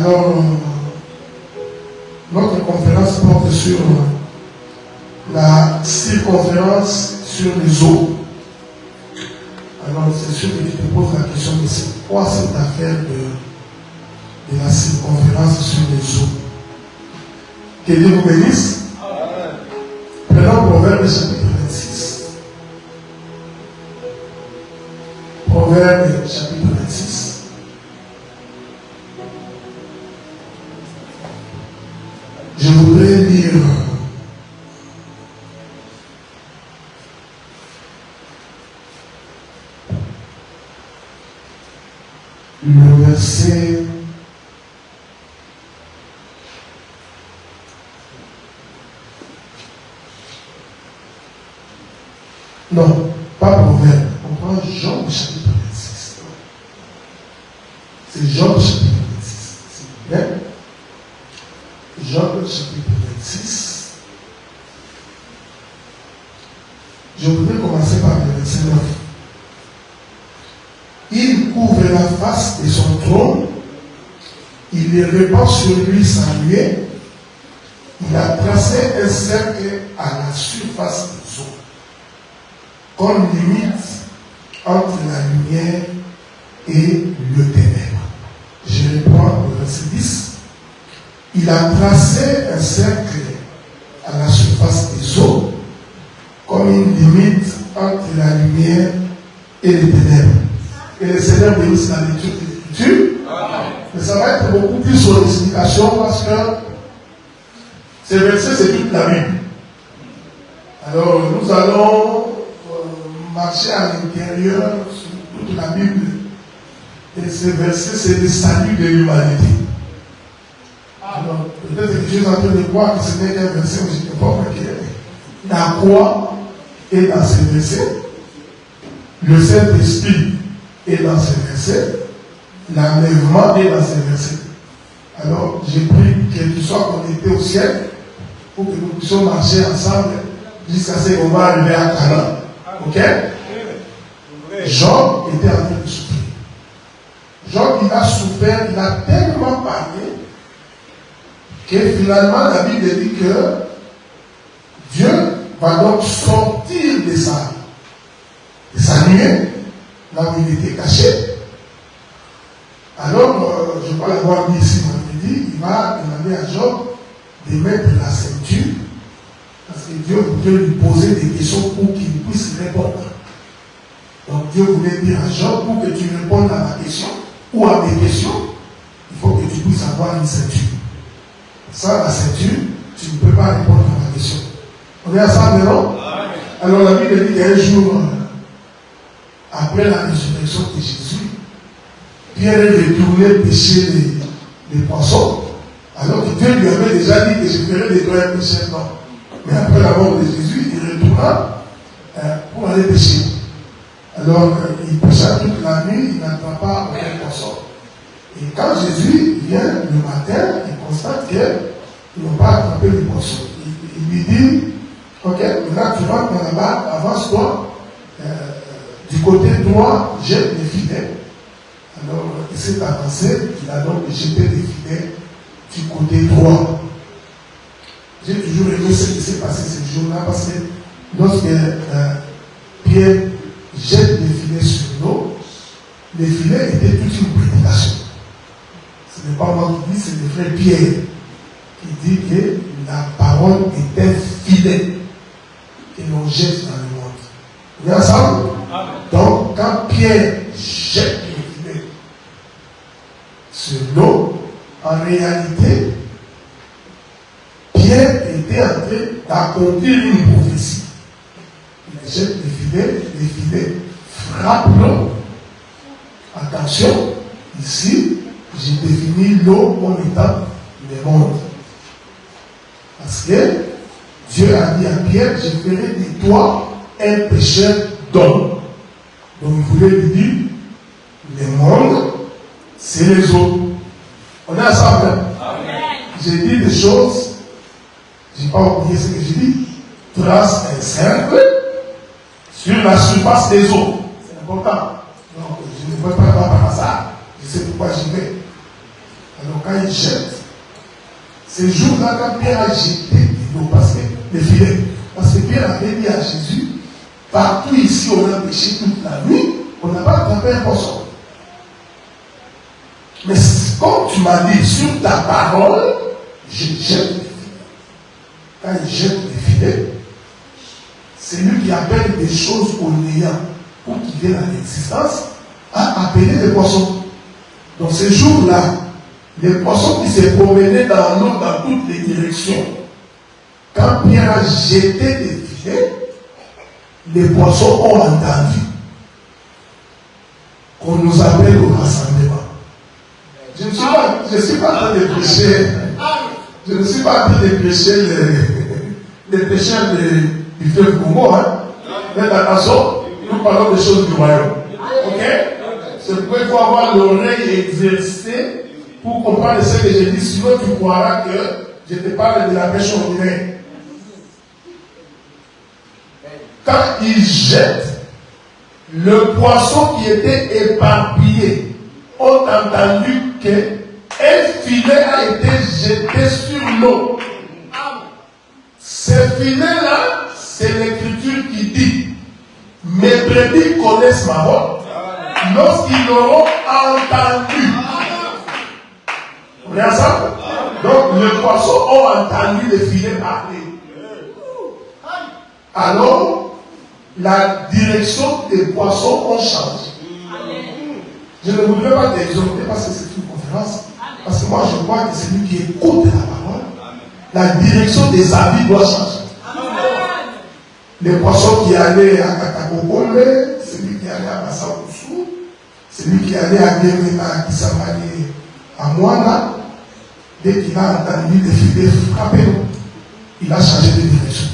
Alors, notre conférence porte sur la circonférence sur les eaux. Alors, c'est sûr que tu te poses la question de c'est quoi cette affaire de la circonférence sur les eaux. Que Dieu vous bénisse. Prenons Proverbe chapitre 26. Proverbe chapitre 26. Je voudrais lire le verset non, pas Proverbe, on prend Job chapitre 26. C'est Job chapitre 26, s'il vous plaît. Job chapitre 26. Je voudrais commencer par le verset 9. Il couvre la face de son trône, il répand sur lui sa nuée, il a tracé un cercle à la surface des eaux, comme limite entre la lumière et le ténèbre. Je reprends le verset 10. Il a tracé un cercle à la surface des eaux, comme une limite entre la lumière et les ténèbres. Et le Seigneur bénisse la lecture de l'Écriture. Mais ça va être beaucoup plus sur l'explication parce que ces versets, c'est toute la Bible. Alors, nous allons marcher à l'intérieur sur toute la Bible. Et ces versets, c'est le salut de l'humanité. Alors, peut-être que je suis en train de croire que ce n'est qu'un verset où je ne peux pas clair. La croix est dans ces versets. Le Saint-Esprit est dans ces versets. L'enlèvement est dans ces versets. Alors, j'ai pris que tu sois connecté au ciel pour que nous puissions marcher ensemble jusqu'à ce qu'on va arriver à Canaan. Ok? Job était en train de souffrir. Job, il a souffert, il a tellement parlé que finalement la Bible dit que Dieu va donc sortir de sa nuée, là où il était caché. Alors, je crois l'avoir dit ici vendredi, il va demander à Job de mettre la ceinture, parce que Dieu voulait lui poser des questions pour qu'il puisse répondre. Donc Dieu voulait dire à Job, pour que tu répondes à ma question, ou à mes questions, il faut que tu puisses avoir une ceinture. Sans la ceinture, tu ne peux pas répondre à ma question. On est ensemble, non? Alors la Bible dit qu'un jour, après la résurrection de Jésus, Pierre est retourné pêcher les poissons. Alors que Dieu lui avait déjà dit que je ferais de toi un pécheur. Non. Mais après la mort de Jésus, il retourna pour aller pêcher. Alors il pêcha toute la nuit, il n'attrapa aucun poisson. Et quand Jésus vient le matin, il constate qu'ils n'ont pas attrapé les poissons. Il lui dit, ok, maintenant tu rentres dans la barque, avance-toi. Du côté droit, jette les filets. Alors, il s'est avancé, il a donc jeté les filets du côté droit. J'ai toujours aimé ce qui s'est passé ce jour-là parce que lorsque Pierre jette les filets sur l'eau, les filets étaient toute une prédication. Ce n'est pas moi qui dis, c'est le frère Pierre qui dit que la parole est un filet que l'on jette dans le monde. Vous êtes ensemble? Donc, quand Pierre jette les filets sur l'eau, en réalité, Pierre était en train d'accomplir une prophétie. Il jette les filets frappent l'eau. Attention, ici, j'ai défini l'eau comme étant le monde. Parce que Dieu a dit à Pierre, je ferai de toi un pécheur d'homme. Donc il voulait lui dire, le monde, c'est les eaux. On est ensemble. J'ai dit des choses, je n'ai pas oublié ce que j'ai dit. Trace un cercle sur la surface des eaux. C'est important. Donc je ne peux pas par hasard. Je sais pourquoi j'y vais. Alors quand il jette, ces jours-là, quand Pierre a jeté l'eau, parce que les filets, parce que Pierre avait dit à Jésus, partout ici on a péché toute la nuit, on n'a pas attrapé un poisson. Mais comme tu m'as dit, sur ta parole, je jette les filets. Quand il jette les filets, c'est lui qui appelle des choses au néant pour qu'ils viennent à l'existence, a appelé les poissons. Donc ces jours-là, les poissons qui se promenaient dans l'eau dans toutes les directions, quand Pierre a jeté les filets, les poissons ont entendu qu'on nous appelle au rassemblement. Je ne suis pas en train de prêcher. Je ne suis pas en train de prêcher les pécheurs du fleuve Congo. Hein? Mais attention, nous parlons des choses du royaume. Ok? C'est pourquoi il faut avoir l'oreille exercée pour comprendre ce que je dis. Sinon, tu croiras que je te parle de la pêche ordinaire. Quand il jette, le poisson qui était éparpillé ont entendu qu'un filet a été jeté sur l'eau. Ce filet-là, c'est l'Écriture qui dit, mes brebis connaissent ma voix. Lorsqu'ils l'auront entendu. On est ensemble? Donc les poissons ont entendu le filet parler. Alors, la direction des poissons ont changé. Je ne voudrais pas t'exhorter parce que c'est une conférence. Parce que moi je crois que c'est lui qui écoute la parole. La direction des avis doit changer. Les poissons qui allaient à Katakokole, celui qui allait à Massaoussou, celui qui allait à Guémena, à Kissamani, à Moana, dès qu'il a entendu les filets frapper, il a changé de direction.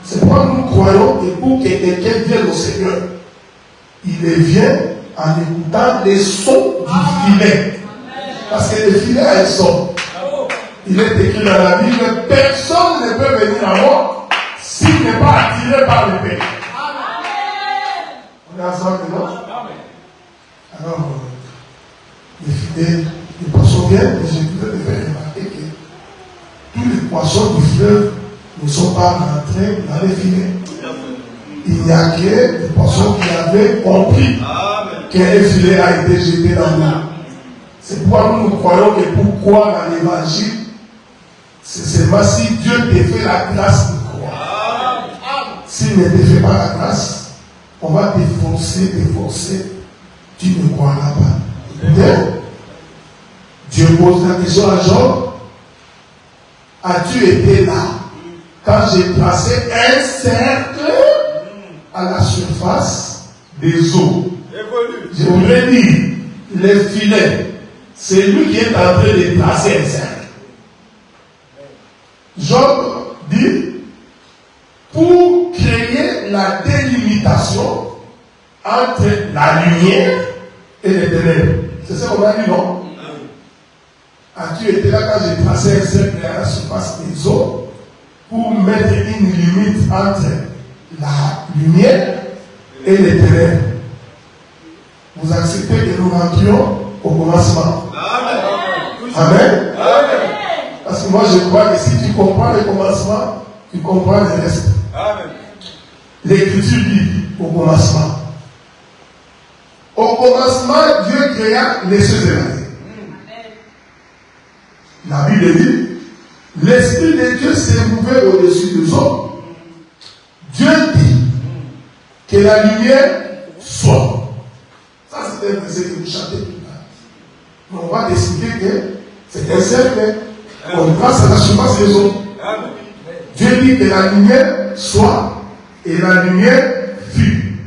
C'est pourquoi nous croyons que pour que quelqu'un vienne au Seigneur, il vient en écoutant les sons du filet. Parce que le filet a un son. Il est écrit dans la Bible, personne ne peut venir à moi s'il n'est pas attiré par le Père. On est ensemble, non? Alors, les filets, les poissons viennent, et je voudrais te faire remarquer que tous les poissons du fleuve ne sont pas rentrés dans les filets. Il n'y a que les poissons qui avaient compris qu'un filet a été jeté dans l'eau. C'est pourquoi nous croyons que pourquoi dans l'évangile, c'est seulement si Dieu te fait la grâce de croire. S'il ne te fait pas la grâce, on va te forcer, tu ne croiras pas. Écoutez, Dieu pose la question à Job, as-tu été là quand j'ai tracé un cercle à la surface des eaux? Je voudrais dire, les filets, c'est lui qui est en train de tracer un cercle. Job dit, pour créer la délimitation entre la lumière et les ténèbres. C'est ça qu'on a dit, non? As-tu été là quand j'ai tracé un cercle à la surface des eaux pour mettre une limite entre la lumière et les ténèbres? Vous acceptez que nous rentrions au commencement? Amen. Amen. Parce que moi je crois que si tu comprends le commencement, tu comprends le reste. Amen. L'Écriture dit au commencement. Au commencement, Dieu créa les cieux et la terre. La Bible dit, l'Esprit de Dieu s'est mouvé au-dessus des hommes. Dieu dit que la lumière soit. Ça c'est un verset que vous chantez tout le temps. Mais on va décider que c'est un cercle. On passe à la surface des eaux. Dieu dit que la lumière soit, et la lumière fut.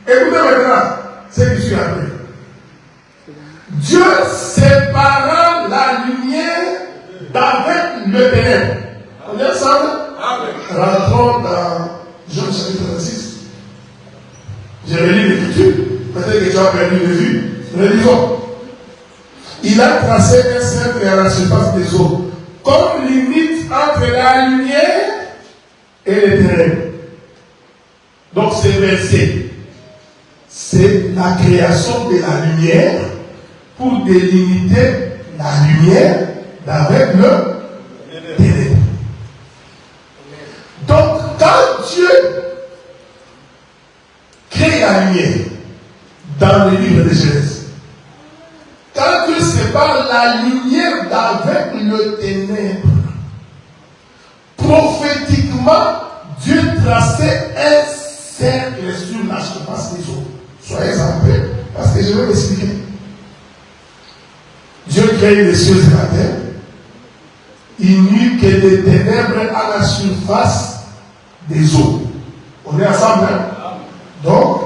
Écoutez maintenant ce qui suit après. Dieu sépara la lumière d'avec le ténèbre. On est ensemble? Rentrons dans Jean chapitre 26. J'ai relis l'Écriture. Peut-être que tu as perdu de vue. Relisons. Il a tracé un cercle à la surface des eaux, comme limite entre la lumière et les ténèbres. Donc ce verset, c'est la création de la lumière pour délimiter la lumière d'avec le ténèbre. Donc, quand Dieu crée la lumière dans le livre de Genèse, quand Dieu sépare la lumière d'avec le ténèbre, prophétiquement, Dieu traçait un cercle sur la surface des eaux. Soyez en paix, parce que je vais m'expliquer. Dieu crée les cieux et la terre. Il n'y eut que des ténèbres à la surface des eaux. On est ensemble, hein? Donc,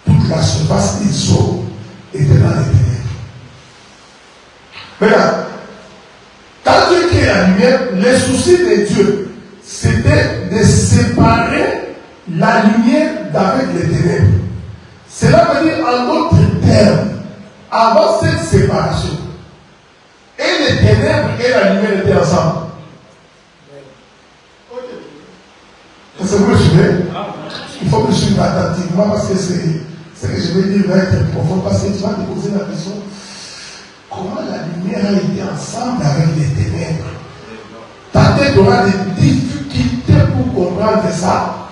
toute la surface des eaux était dans les ténèbres. Maintenant, quand Dieu crée la lumière, le souci de Dieu, c'était de séparer la lumière d'avec les ténèbres. Cela veut dire, en d'autres termes, avant cette séparation, et les ténèbres et la lumière étaient ensemble. Est-ce que vous me suivez? Il faut me suivre attentivement parce que ce que je vais dire va être profond, parce que tu vas te poser la question, comment la lumière a été ensemble avec les ténèbres? Ta tête aura des difficultés pour comprendre ça,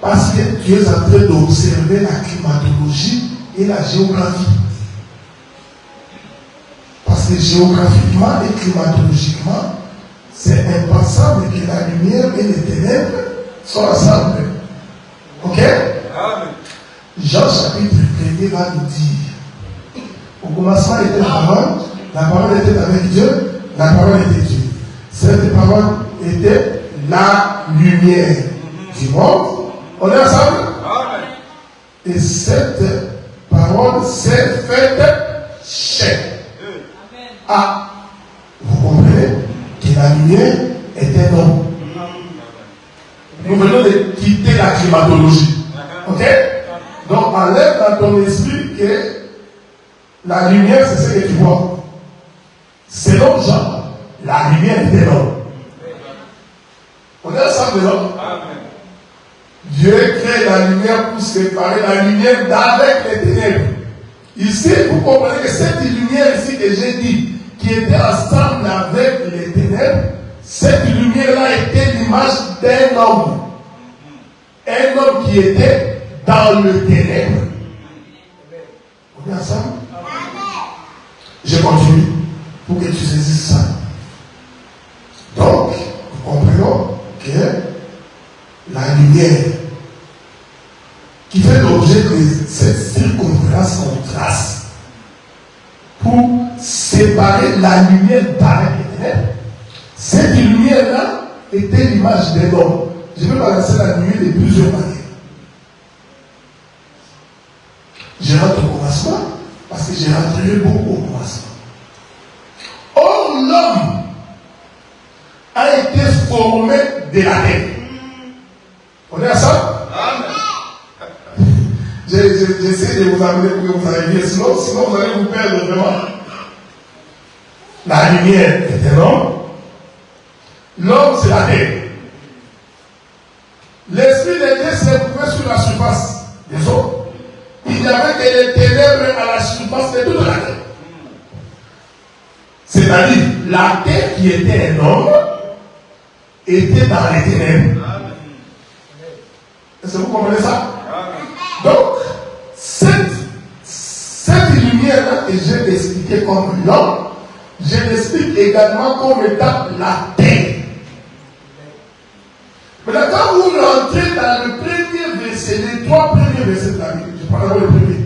parce que tu es en train d'observer la climatologie et la géographie. Parce que géographiquement et climatologiquement, c'est impensable que la lumière et les ténèbres soient ensemble. Ok? Amen. Jean chapitre 1er va nous dire, au commencement était la parole était avec Dieu, la parole était Dieu. Cette parole était la lumière du monde. On est ensemble? Amen. Et cette parole s'est faite chair. Ah, vous comprenez que la lumière est un homme. Nous venons de quitter la climatologie. Ok? Donc enlève dans ton esprit que la lumière c'est ce que tu vois. Selon Jean, la lumière est un homme. On est ensemble dedans? Dieu crée la lumière pour séparer la lumière d'avec les ténèbres. Ici, vous comprenez que cette lumière ici que j'ai dit, qui était ensemble avec les ténèbres, cette lumière-là était l'image d'un homme. Un homme qui était dans le ténèbre. On est ensemble? Je continue pour que tu saisisses ça. Donc, nous comprenons que la lumière qui fait l'objet de cette circonférence qu'on trace pour séparer la lumière d'avec les ténèbres. Cette lumière-là était l'image de l'homme. Je vais balancer la lumière de plusieurs manières. Je rentre au commencement parce que j'ai rentré beaucoup au commencement. Or, l'homme a été formé de la terre. On est ensemble? J'essaie de vous amener pour que vous arriviez, sinon vous allez vous perdre vraiment. La lumière est un homme. L'homme, c'est la terre. L'esprit de Dieu s'est trouvé sur la surface des eaux. Il n'y avait que les ténèbres à la surface de toute la terre. C'est-à-dire, la terre qui était un homme était dans les ténèbres. Est-ce que vous comprenez ça? Donc, cette lumière-là que je vais expliquer comme l'homme, je l'explique également comme étant la terre. Maintenant, quand vous rentrez dans le premier verset, les trois premiers versets de la Bible, je prends d'abord le premier.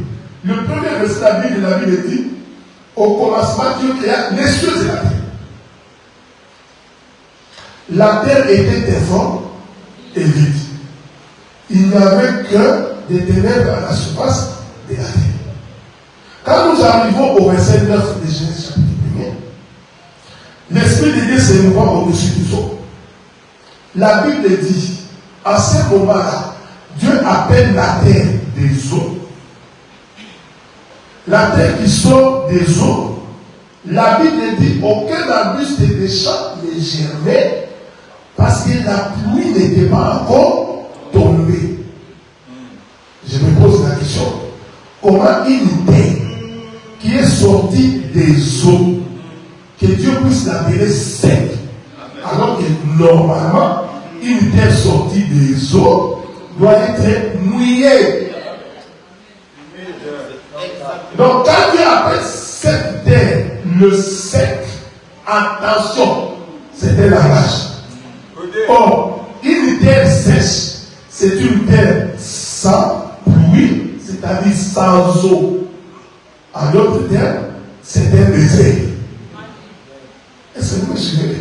Le premier verset de la Bible dit, au commencement, Dieu créa les cieux et la terre. La terre était informe et vide. Il n'y avait que des ténèbres à la surface de la terre. Quand nous arrivons au verset 9 de Genèse chapitre 1, l'Esprit de Dieu s'est mouvant au-dessus du sol. La Bible dit, à ce moment-là, Dieu appelle la terre des eaux. La terre qui sort des eaux, la Bible dit, aucun arbuste des champs ne germait parce que la pluie n'était pas encore tombée. Je me pose la question, comment une terre qui est sortie des eaux, que Dieu puisse l'appeler sec. Alors que normalement, une terre sortie des eaux doit être mouillée. Donc quand Dieu appelle cette terre le sec, attention, c'était la vache. Or, une terre sèche, c'est une terre sans pluie, c'est-à-dire sans eau. En d'autres termes, c'est un désert. Est-ce que vous me suivez?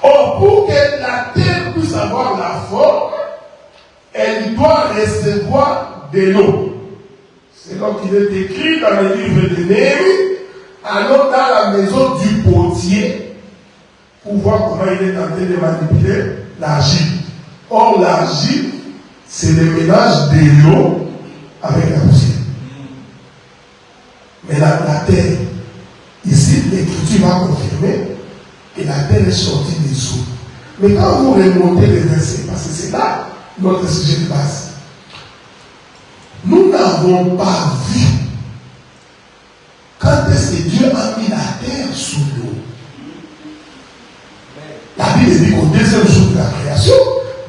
Or, pour que la terre puisse avoir la forme, elle doit recevoir de l'eau. C'est donc qu'il est écrit dans le livre de Néhémie, allons dans la maison du potier pour voir comment il est en train de manipuler l'argile. Or, l'argile, c'est le mélange de l'eau avec la poussière. Mais la terre, ici, l'Écriture va confirmer que la terre est sortie des eaux. Mais quand vous remontez les versets, parce que c'est là notre sujet de base, nous n'avons pas vu quand est-ce que Dieu a mis la terre sous l'eau. La Bible dit qu'au deuxième jour de la création,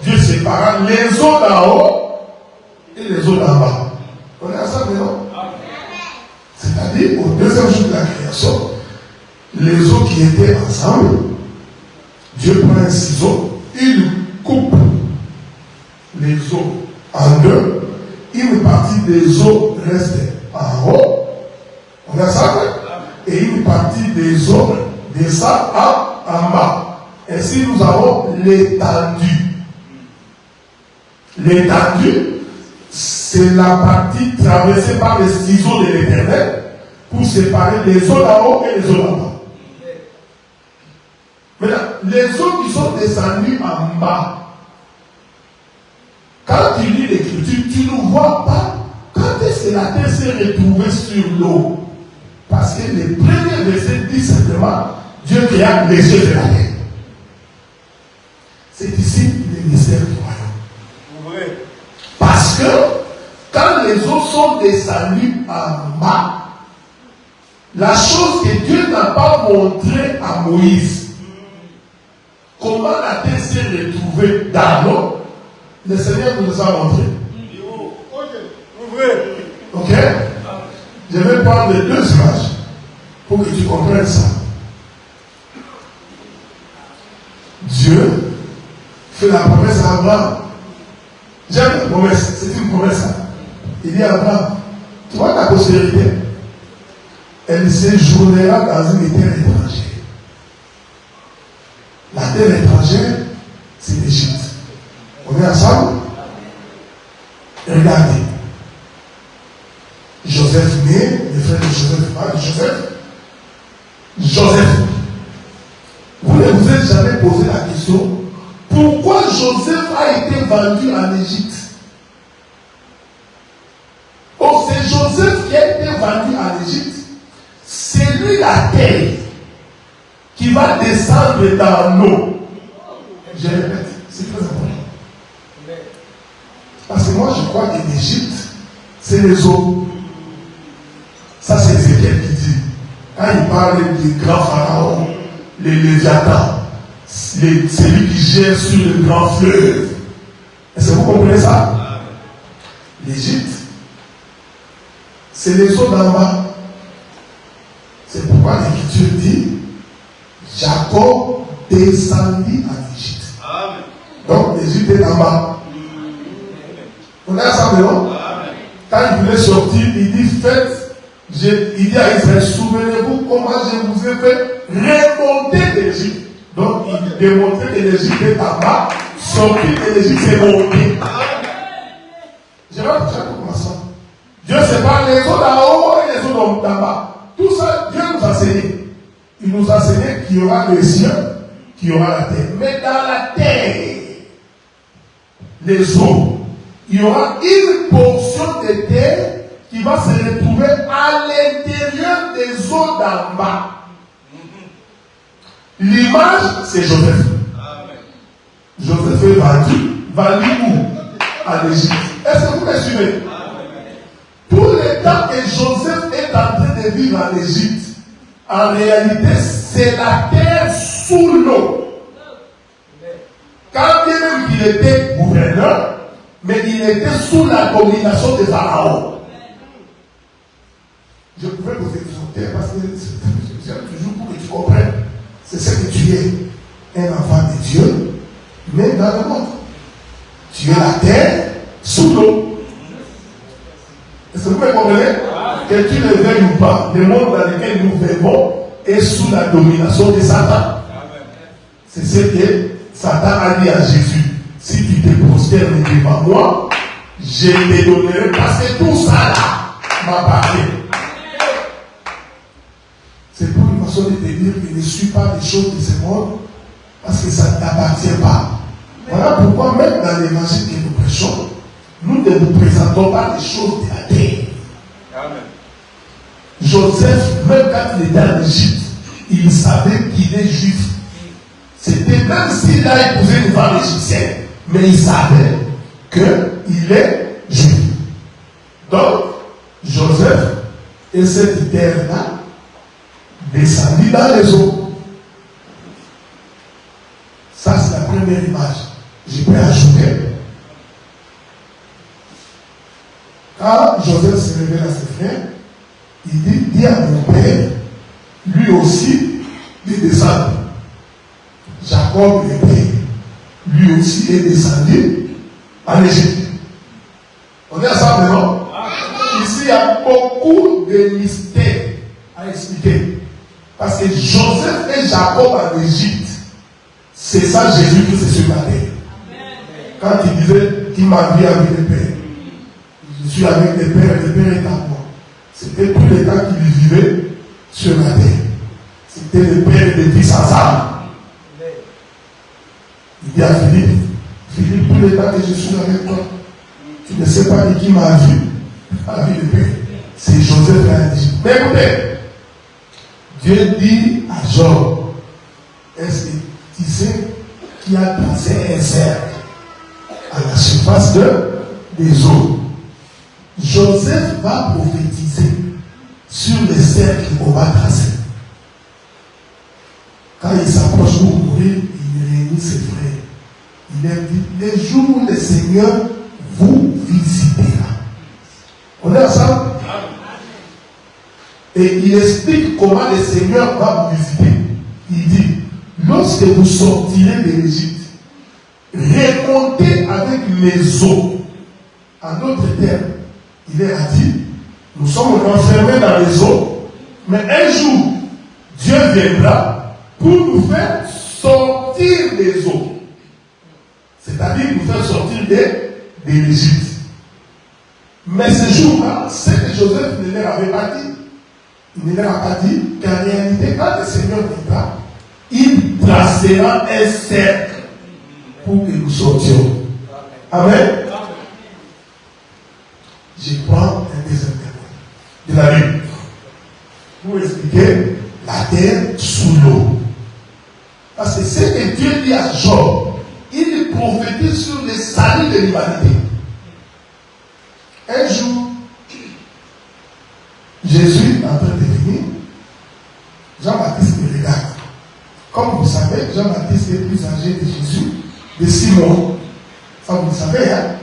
Dieu sépara les eaux d'en haut et les eaux d'en bas. On est ensemble, non? C'est-à-dire, au deuxième jour de la création, les eaux qui étaient ensemble, Dieu prend un ciseau, il coupe les eaux en deux. Une partie des eaux reste en haut, on a ça, et une partie des eaux descend en bas. Ainsi, nous avons l'étendue. L'étendue, c'est la partie traversée par les ciseaux de l'Éternel pour séparer les eaux d'en haut et les eaux d'en bas. Maintenant, les eaux qui sont descendues en bas, quand tu lis l'Écriture, tu ne vois pas quand est-ce que la terre s'est retrouvée sur l'eau. Parce que les premiers versets disent simplement Dieu créa les cieux et la terre. C'est ici le mystère du royaume. Parce que quand les eaux sont descendues en bas, la chose que Dieu n'a pas montrée à Moïse, comment la terre s'est retrouvée dans l'eau, le Seigneur nous a montré. Ok? Je vais prendre les deux images pour que tu comprennes ça. Dieu fait la promesse à Abraham. J'aime la promesse, c'est une promesse. Il dit à Abraham, tu vois ta postérité, elle séjournera dans une terre étrangère. La terre étrangère, c'est l'Égypte. On est ensemble? Regardez. Joseph né, le frère de Joseph, pas de Joseph. Joseph. Vous ne vous êtes jamais posé la question pourquoi Joseph a été vendu en Égypte? Oh, c'est Joseph qui a été vendu en Égypte. C'est lui la terre qui va descendre dans l'eau. Je répète, c'est très important. Parce que moi je crois que l'Égypte, c'est les eaux. Ça c'est Ézéchiel qui dit. Quand il parle des grands pharaons, les Léviathans, celui qui gère sur le grand fleuve. Est-ce que vous comprenez ça? L'Égypte, c'est les eaux d'en bas. C'est pourquoi l'Écriture dit Jacob descendit en Égypte. Donc l'Égypte est en bas. On est ensemble, non? Quand il voulait sortir, il dit faites, il dit à Israël, souvenez-vous comment je vous ai fait remonter d'Égypte. Donc il démontrait que l'Égypte est en bas, sortir de l'Égypte c'est monter. Je vais vous faire commencer. Dieu sépare les eaux d'en haut et les eaux d'en bas. Tout ça, Dieu nous a enseigné. Il nous a enseigné qu'il y aura les cieux, qu'il y aura la terre. Mais dans la terre, les eaux, il y aura une portion de terre qui va se retrouver à l'intérieur des eaux d'en bas. L'image, c'est Joseph. Joseph est vendu où? À l'Égypte. Est-ce que vous me suivez? Tout le temps que Joseph est en train de de vivre en Égypte, en réalité, c'est la terre sous l'eau. Quand bien même il était gouverneur, mais il était sous la domination de Pharaon. Je pouvais vous exhorter parce que j'aime toujours pour que tu comprennes. C'est ce que tu es, un enfant de Dieu, mais dans le monde. Tu es la terre sous l'eau. Est-ce que vous me comprenez? Que tu le veuilles ou pas, le monde dans lequel nous vivons est sous la domination de Satan. C'est ce que Satan a dit à Jésus. Si tu te prosternes devant moi, je te donnerai, parce que tout ça là m'appartient. C'est pour une façon de te dire que ne suis pas des choses de ce monde, parce que ça ne t'appartient pas. Voilà pourquoi même dans l'évangile que nous prêchons, nous ne nous présentons pas des choses de la terre. Amen. Joseph, même quand il était en Égypte, il savait qu'il est juif. C'était même s'il a épousé une femme égyptienne, mais il savait qu'il est juif. Donc, Joseph et cette terre-là descendit dans les eaux. Ça, c'est la première image. Je peux ajouter. Quand Joseph se révèle à ses frères, il dit à mon père, lui aussi, il descend. Jacob, le père, lui aussi est descendu en Égypte. On est ensemble, non? Ici, il y a beaucoup de mystères à expliquer. Parce que Joseph et Jacob en Égypte, c'est ça Jésus-Christ sur la terre. Quand il disait qu'il m'a vu avec le Père, je suis avec le Père est à moi. C'était tout le temps qu'il vivait sur la terre. C'était le Père et le Fils ensemble. Il dit à Philippe, Philippe, tout le temps que je suis avec toi, tu ne sais pas de qui m'a vu avec le Père. C'est Joseph qui a dit. Mais écoutez, Dieu dit à Job, est-ce que tu sais qui a tracé un cercle à la surface des eaux? Joseph va prophétiser sur les cercles qu'on va tracer. Quand il s'approche pour mourir, il réunit ses frères. Il leur dit, les jours où le Seigneur vous visitera. On est ensemble? Et il explique comment le Seigneur va vous visiter. Il dit, lorsque vous sortirez de l'Égypte, remontez avec les eaux. En d'autres termes, il leur a dit, nous sommes enfermés dans les eaux, mais un jour, Dieu viendra pour nous faire sortir des eaux. C'est-à-dire nous faire sortir de l'Égypte. Mais ce jour-là, ce que Joseph ne leur avait pas dit, il ne leur a pas dit qu'en réalité, quand le Seigneur viendra, il tracera un cercle pour que nous sortions. Amen. Je prends un deuxième témoin de la Bible pour expliquer la terre sous l'eau. Parce que ce que Dieu dit à Job, il prophétise sur le salut de l'humanité. Un jour, Jésus est en train de venir, Jean-Baptiste le regarde. Comme vous savez, Jean-Baptiste est plus âgé de Jésus de 6 mois. Ça vous le savez, hein?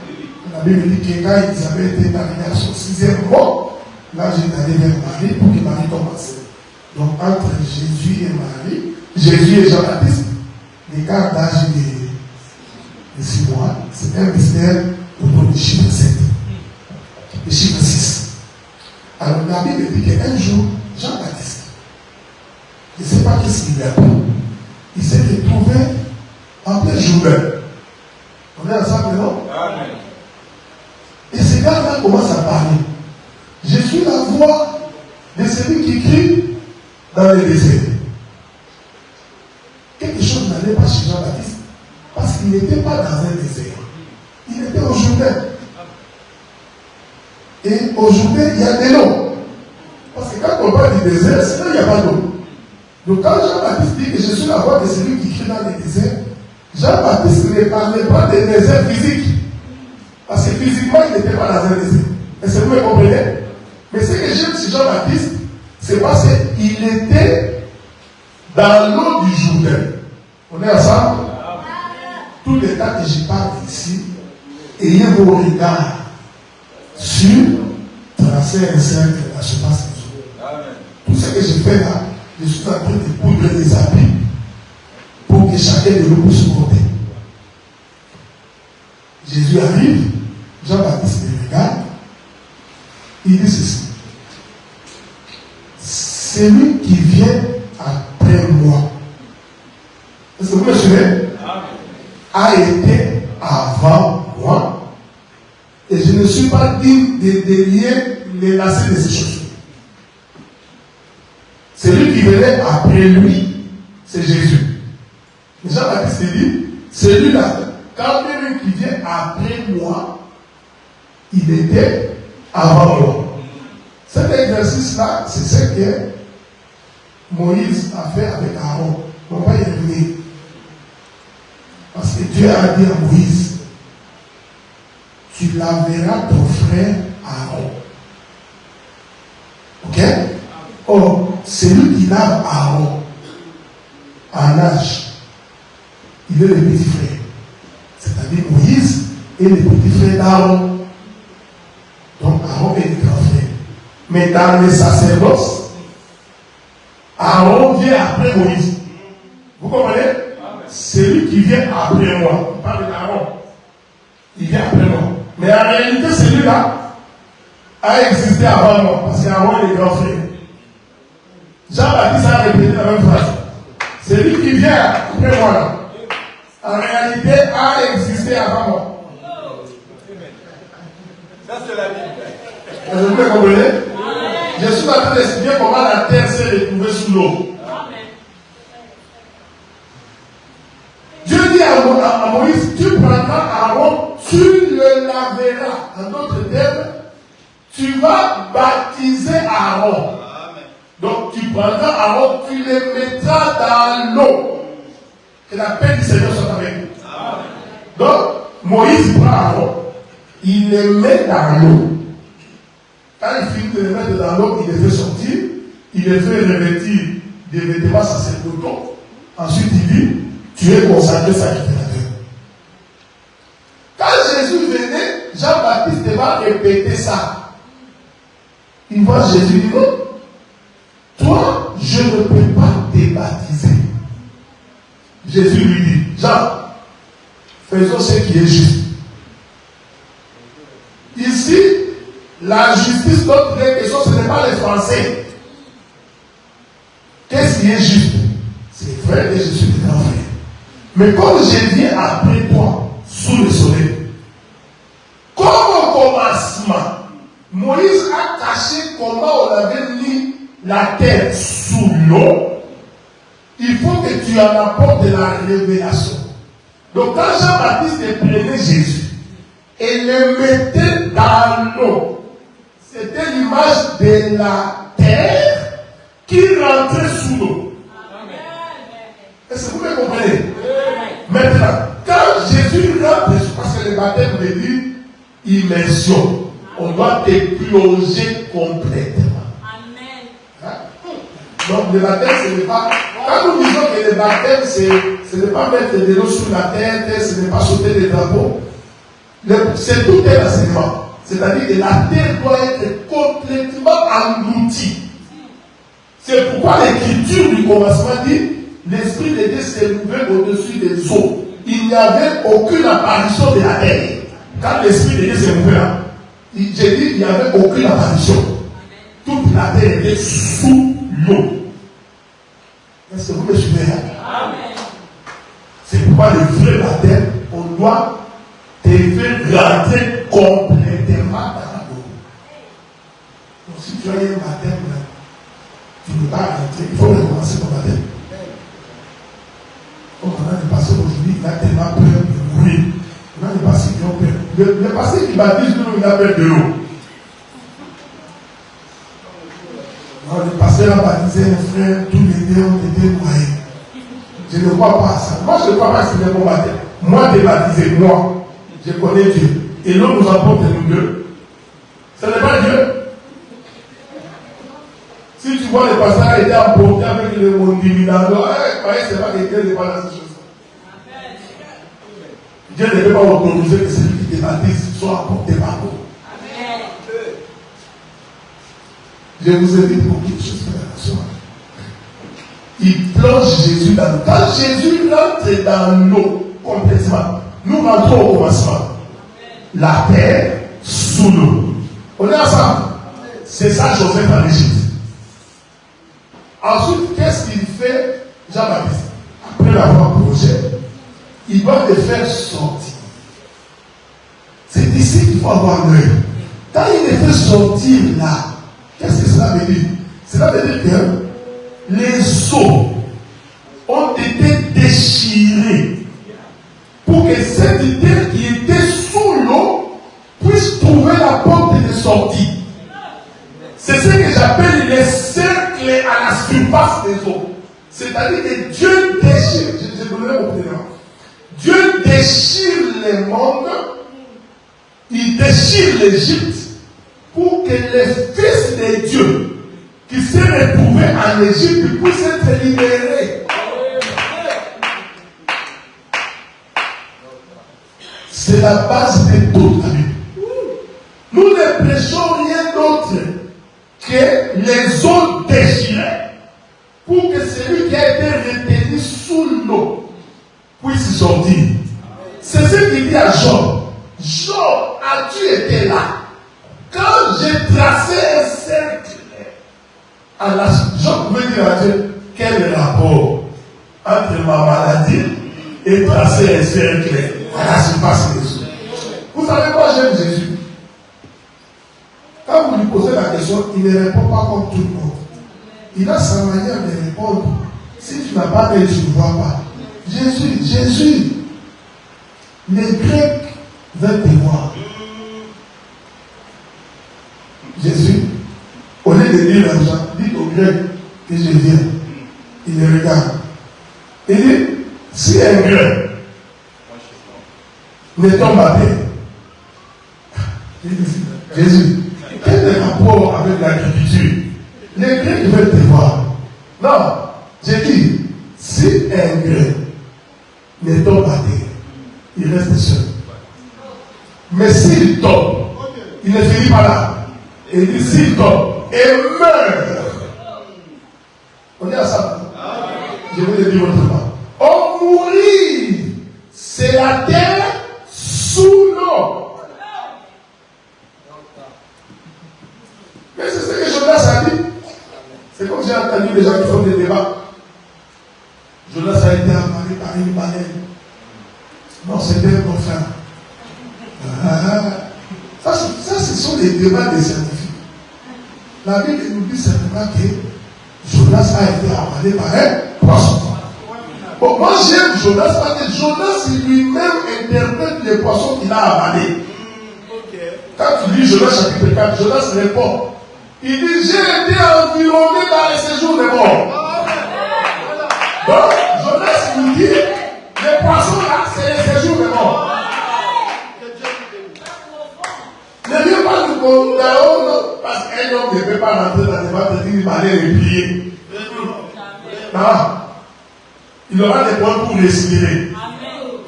La Bible dit que quand Isabelle était arrivée à son 6e mois, là j'ai allé vers Marie pour que Marie commence. Donc entre Jésus et Marie, Jésus et Jean-Baptiste, l'écart d'âge de 6 mois, c'est un mystère autour du chiffre 7. Le chiffre 6. Alors la Bible dit qu'un jour, Jean-Baptiste, je ne sais pas qu'est-ce qu'il a pris, il s'est retrouvé en plein journée. On est ensemble, non? Amen. Et ce gars-là commence à parler. Je suis la voix de celui qui crie dans le désert. Quelque chose n'allait pas chez Jean-Baptiste, parce qu'il n'était pas dans un désert. Il était au Jourdain. Et au Jourdain, il y a de l'eau. Parce que quand on parle du désert, c'est là il n'y a pas d'eau. Donc quand Jean-Baptiste dit que je suis la voix de celui qui crie dans le désert, Jean-Baptiste ne parlait pas de désert physique. Parce que physiquement, il n'était pas dans un désert. Est-ce que vous me comprenez? Mais ce que j'aime sur Jean-Baptiste, C'est parce qu'il était dans l'eau du Jourdain. On est ensemble? Tout le temps que je parle ici, ayez vos regards sur tracer un cercle à la surface des eaux. Tout ce que je fais là, je suis en train de poudre les habits pour que chacun de nous puisse monter. Jésus arrive, Jean-Baptiste le regarde, il dit ceci. Celui qui vient après moi, est-ce que vous me suivez? A été avant moi, et je ne suis pas digne de délier les lacets de ses chaussures. Celui qui venait après lui, c'est Jésus. Jean-Baptiste dit, celui-là, quand celui qui vient après moi, il était avant moi. Cet exercice-là, c'est ce que Moïse a fait avec Aaron. On va y revenir. Parce que Dieu a dit à Moïse, tu laveras ton frère Aaron. Ok? Or, celui qui lave Aaron en âge, il est le petit frère. C'est-à-dire Moïse est le petit frère d'Aaron. Donc Aaron est le grand frère. Mais dans les sacerdoces, Aaron vient après Moïse. Vous comprenez? Celui qui vient après moi, on parle d'Aaron, il vient après moi. Mais en réalité, celui-là a existé avant moi, parce qu'Aaron est le grand frère. Jean-Baptiste a répété la même phrase. Celui qui vient après moi, là, en réalité, a existé avant moi. Ça, c'est la Bible. Vous comprenez? Je suis en train d'expliquer comment la terre s'est retrouvée sous l'eau. Dieu dit à Moïse, tu prendras Aaron, tu le laveras. En d'autres termes, tu vas baptiser Aaron. Donc tu prendras Aaron, tu le mettras dans l'eau. Que la paix du Seigneur soit avec nous. Donc, Moïse prend Aaron, il le met dans l'eau. Quand il finit de le mettre dans l'eau, il le fait sortir, il le fait revêtir des vêtements sacerdotaux. Ensuite, il dit, tu es consacré sacrificateur. Quand Jésus venait, Jean-Baptiste va répéter ça. Il voit Jésus dire, non, toi, je ne peux pas te baptiser. Jésus lui dit, Jean, faisons ce qui est juste. Ici, la justice, notre question, ce n'est pas les Français. Qu'est-ce qui est juste? C'est vrai que je suis le grand frère. Mais comme je viens après toi, sous le soleil, comme au commencement, Moïse a caché comment on avait mis la terre sous l'eau, il faut que tu en apportes de la révélation. Donc quand Jean-Baptiste prenait Jésus et le mettait dans l'eau, c'était l'image de la terre qui rentrait sous l'eau. Est-ce que vous me comprenez? Maintenant, quand Jésus rentre, parce que le baptême veut dire immersion, on doit te plonger complètement. Hein? Donc le baptême, ce n'est pas. Quand nous disons que le baptême, ce n'est pas mettre de l'eau sur la tête, ce n'est pas sauter des drapeaux. C'est tout un enseignement. C'est-à-dire que la terre doit être complètement engloutie. C'est pourquoi l'écriture du commencement dit l'Esprit de Dieu s'est levé au-dessus des eaux. Il n'y avait aucune apparition de la terre. Quand l'Esprit de Dieu s'est levé là, j'ai dit il n'y avait aucune apparition. Toute la terre était sous l'eau. Est-ce que vous me suivez? Amen. C'est pourquoi le vrai baptême, on doit te faire rentrer complètement dans l'eau. Donc si tu as un baptême, tu ne peux pas rentrer. Il faut recommencer ton baptême. Comme on a des pasteurs aujourd'hui, il a tellement peur de mourir. On a des pasteurs qui ont peur. Le pasteur qui baptise, nous, il a peur de l'eau. Le pasteur a baptisé un frère, tous les deux ont été noyés. Je ne crois pas à ça. Moi, je ne crois pas que c'est le bon baptême. Moi, t'es baptisé, moi. Je connais Dieu. Et l'eau nous apporte nous deux. Ce n'est pas Dieu. Si tu souvent les pasteurs étaient emportés avec le mondiminado. C'est pas que Dieu n'est pas dans ces choses. Dieu ne peut pas autoriser que celui qui te baptise soit apporté par vous. Je vous invite pour quelque chose de la soirée. Il plonge Jésus dans l'eau. Quand Jésus rentre dans l'eau complètement, nous rentrons au commencement. La terre sous l'eau. On est ensemble. C'est ça Joseph en Égypte. Ensuite, qu'est-ce qu'il fait Jean-Baptiste? Après l'avoir plongé, il va le faire sortir. C'est ici qu'il faut avoir l'œil. Quand il les fait sortir là, qu'est-ce que cela veut dire? Cela veut dire que les eaux ont été déchirées pour que cette terre qui était sous l'eau puisse trouver la porte de sortie. C'est ce que j'appelle les cercles à la surface des eaux. C'est-à-dire que Dieu déchire, je donnerai mon prénom. Dieu déchire les mondes, il déchire l'Égypte pour que les fils de Dieu qui s'est retrouvé en Égypte puissent être libérés. C'est la base de toute la Bible. Nous ne prêchons rien d'autre que les eaux déchirées pour que celui qui a été retenu sous l'eau puisse sortir. C'est ce qu'il dit à Job. Job, as-tu été là? Quand j'ai tracé un cercle à la... Job pouvait dire à Dieu, quel rapport entre ma maladie et tracer un cercle à la surface des eaux? Vous savez quoi, j'aime Jésus? Quand vous lui posez la question, il ne répond pas comme tout le monde. Il a sa manière de répondre. Si tu n'as pas d'œil, tu ne vois pas. Jésus, les Grecs veulent te voir. Jésus, au lieu de dire aux gens, dites aux Grecs que je viens. Il les regarde. Il dit, si un Grec ne tombe à terre, Jésus, quel est le rapport avec l'agriculture? Les Grecs veulent te voir. Non, j'ai dit, si un Grec ne tombe à terre, il reste seul. Mais s'il tombe, il ne finit pas là. Et il dit, s'il tombe et meurt, on est ensemble. Je vais le dire autrement. On mourit, c'est la terre sous l'eau. Mais c'est ce que Jonas a dit. C'est comme j'ai entendu des gens qui font des débats. Jonas a été avalé par une baleine. Non, c'était un confrère. Ça, ce sont les débats des scientifiques. La Bible nous dit simplement que Jonas a été avalé par un poisson. Bon, moi j'aime Jonas parce que Jonas lui-même interprète les poissons qu'il a avalés. Quand tu lis Jonas chapitre 4, Jonas répond. Il dit, j'ai été environné dans les séjours des morts. Donc, Jonas nous dit, les poissons là, c'est les séjours des morts. Ne viens pas nous condamner, parce qu'un homme ne peut pas rentrer dans les ventes et dire, il va aller replier. Non. Il aura des points pour respirer.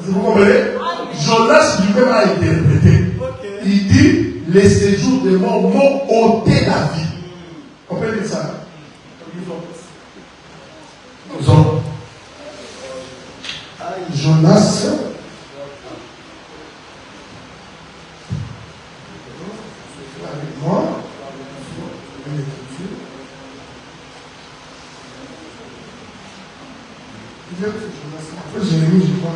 Vous comprenez? Jonas lui-même a interprété. Il dit, les séjours des morts m'ont ôté la vie. On peut dire ça. Jonas. Avec moi. Après, Jérémie, je crois.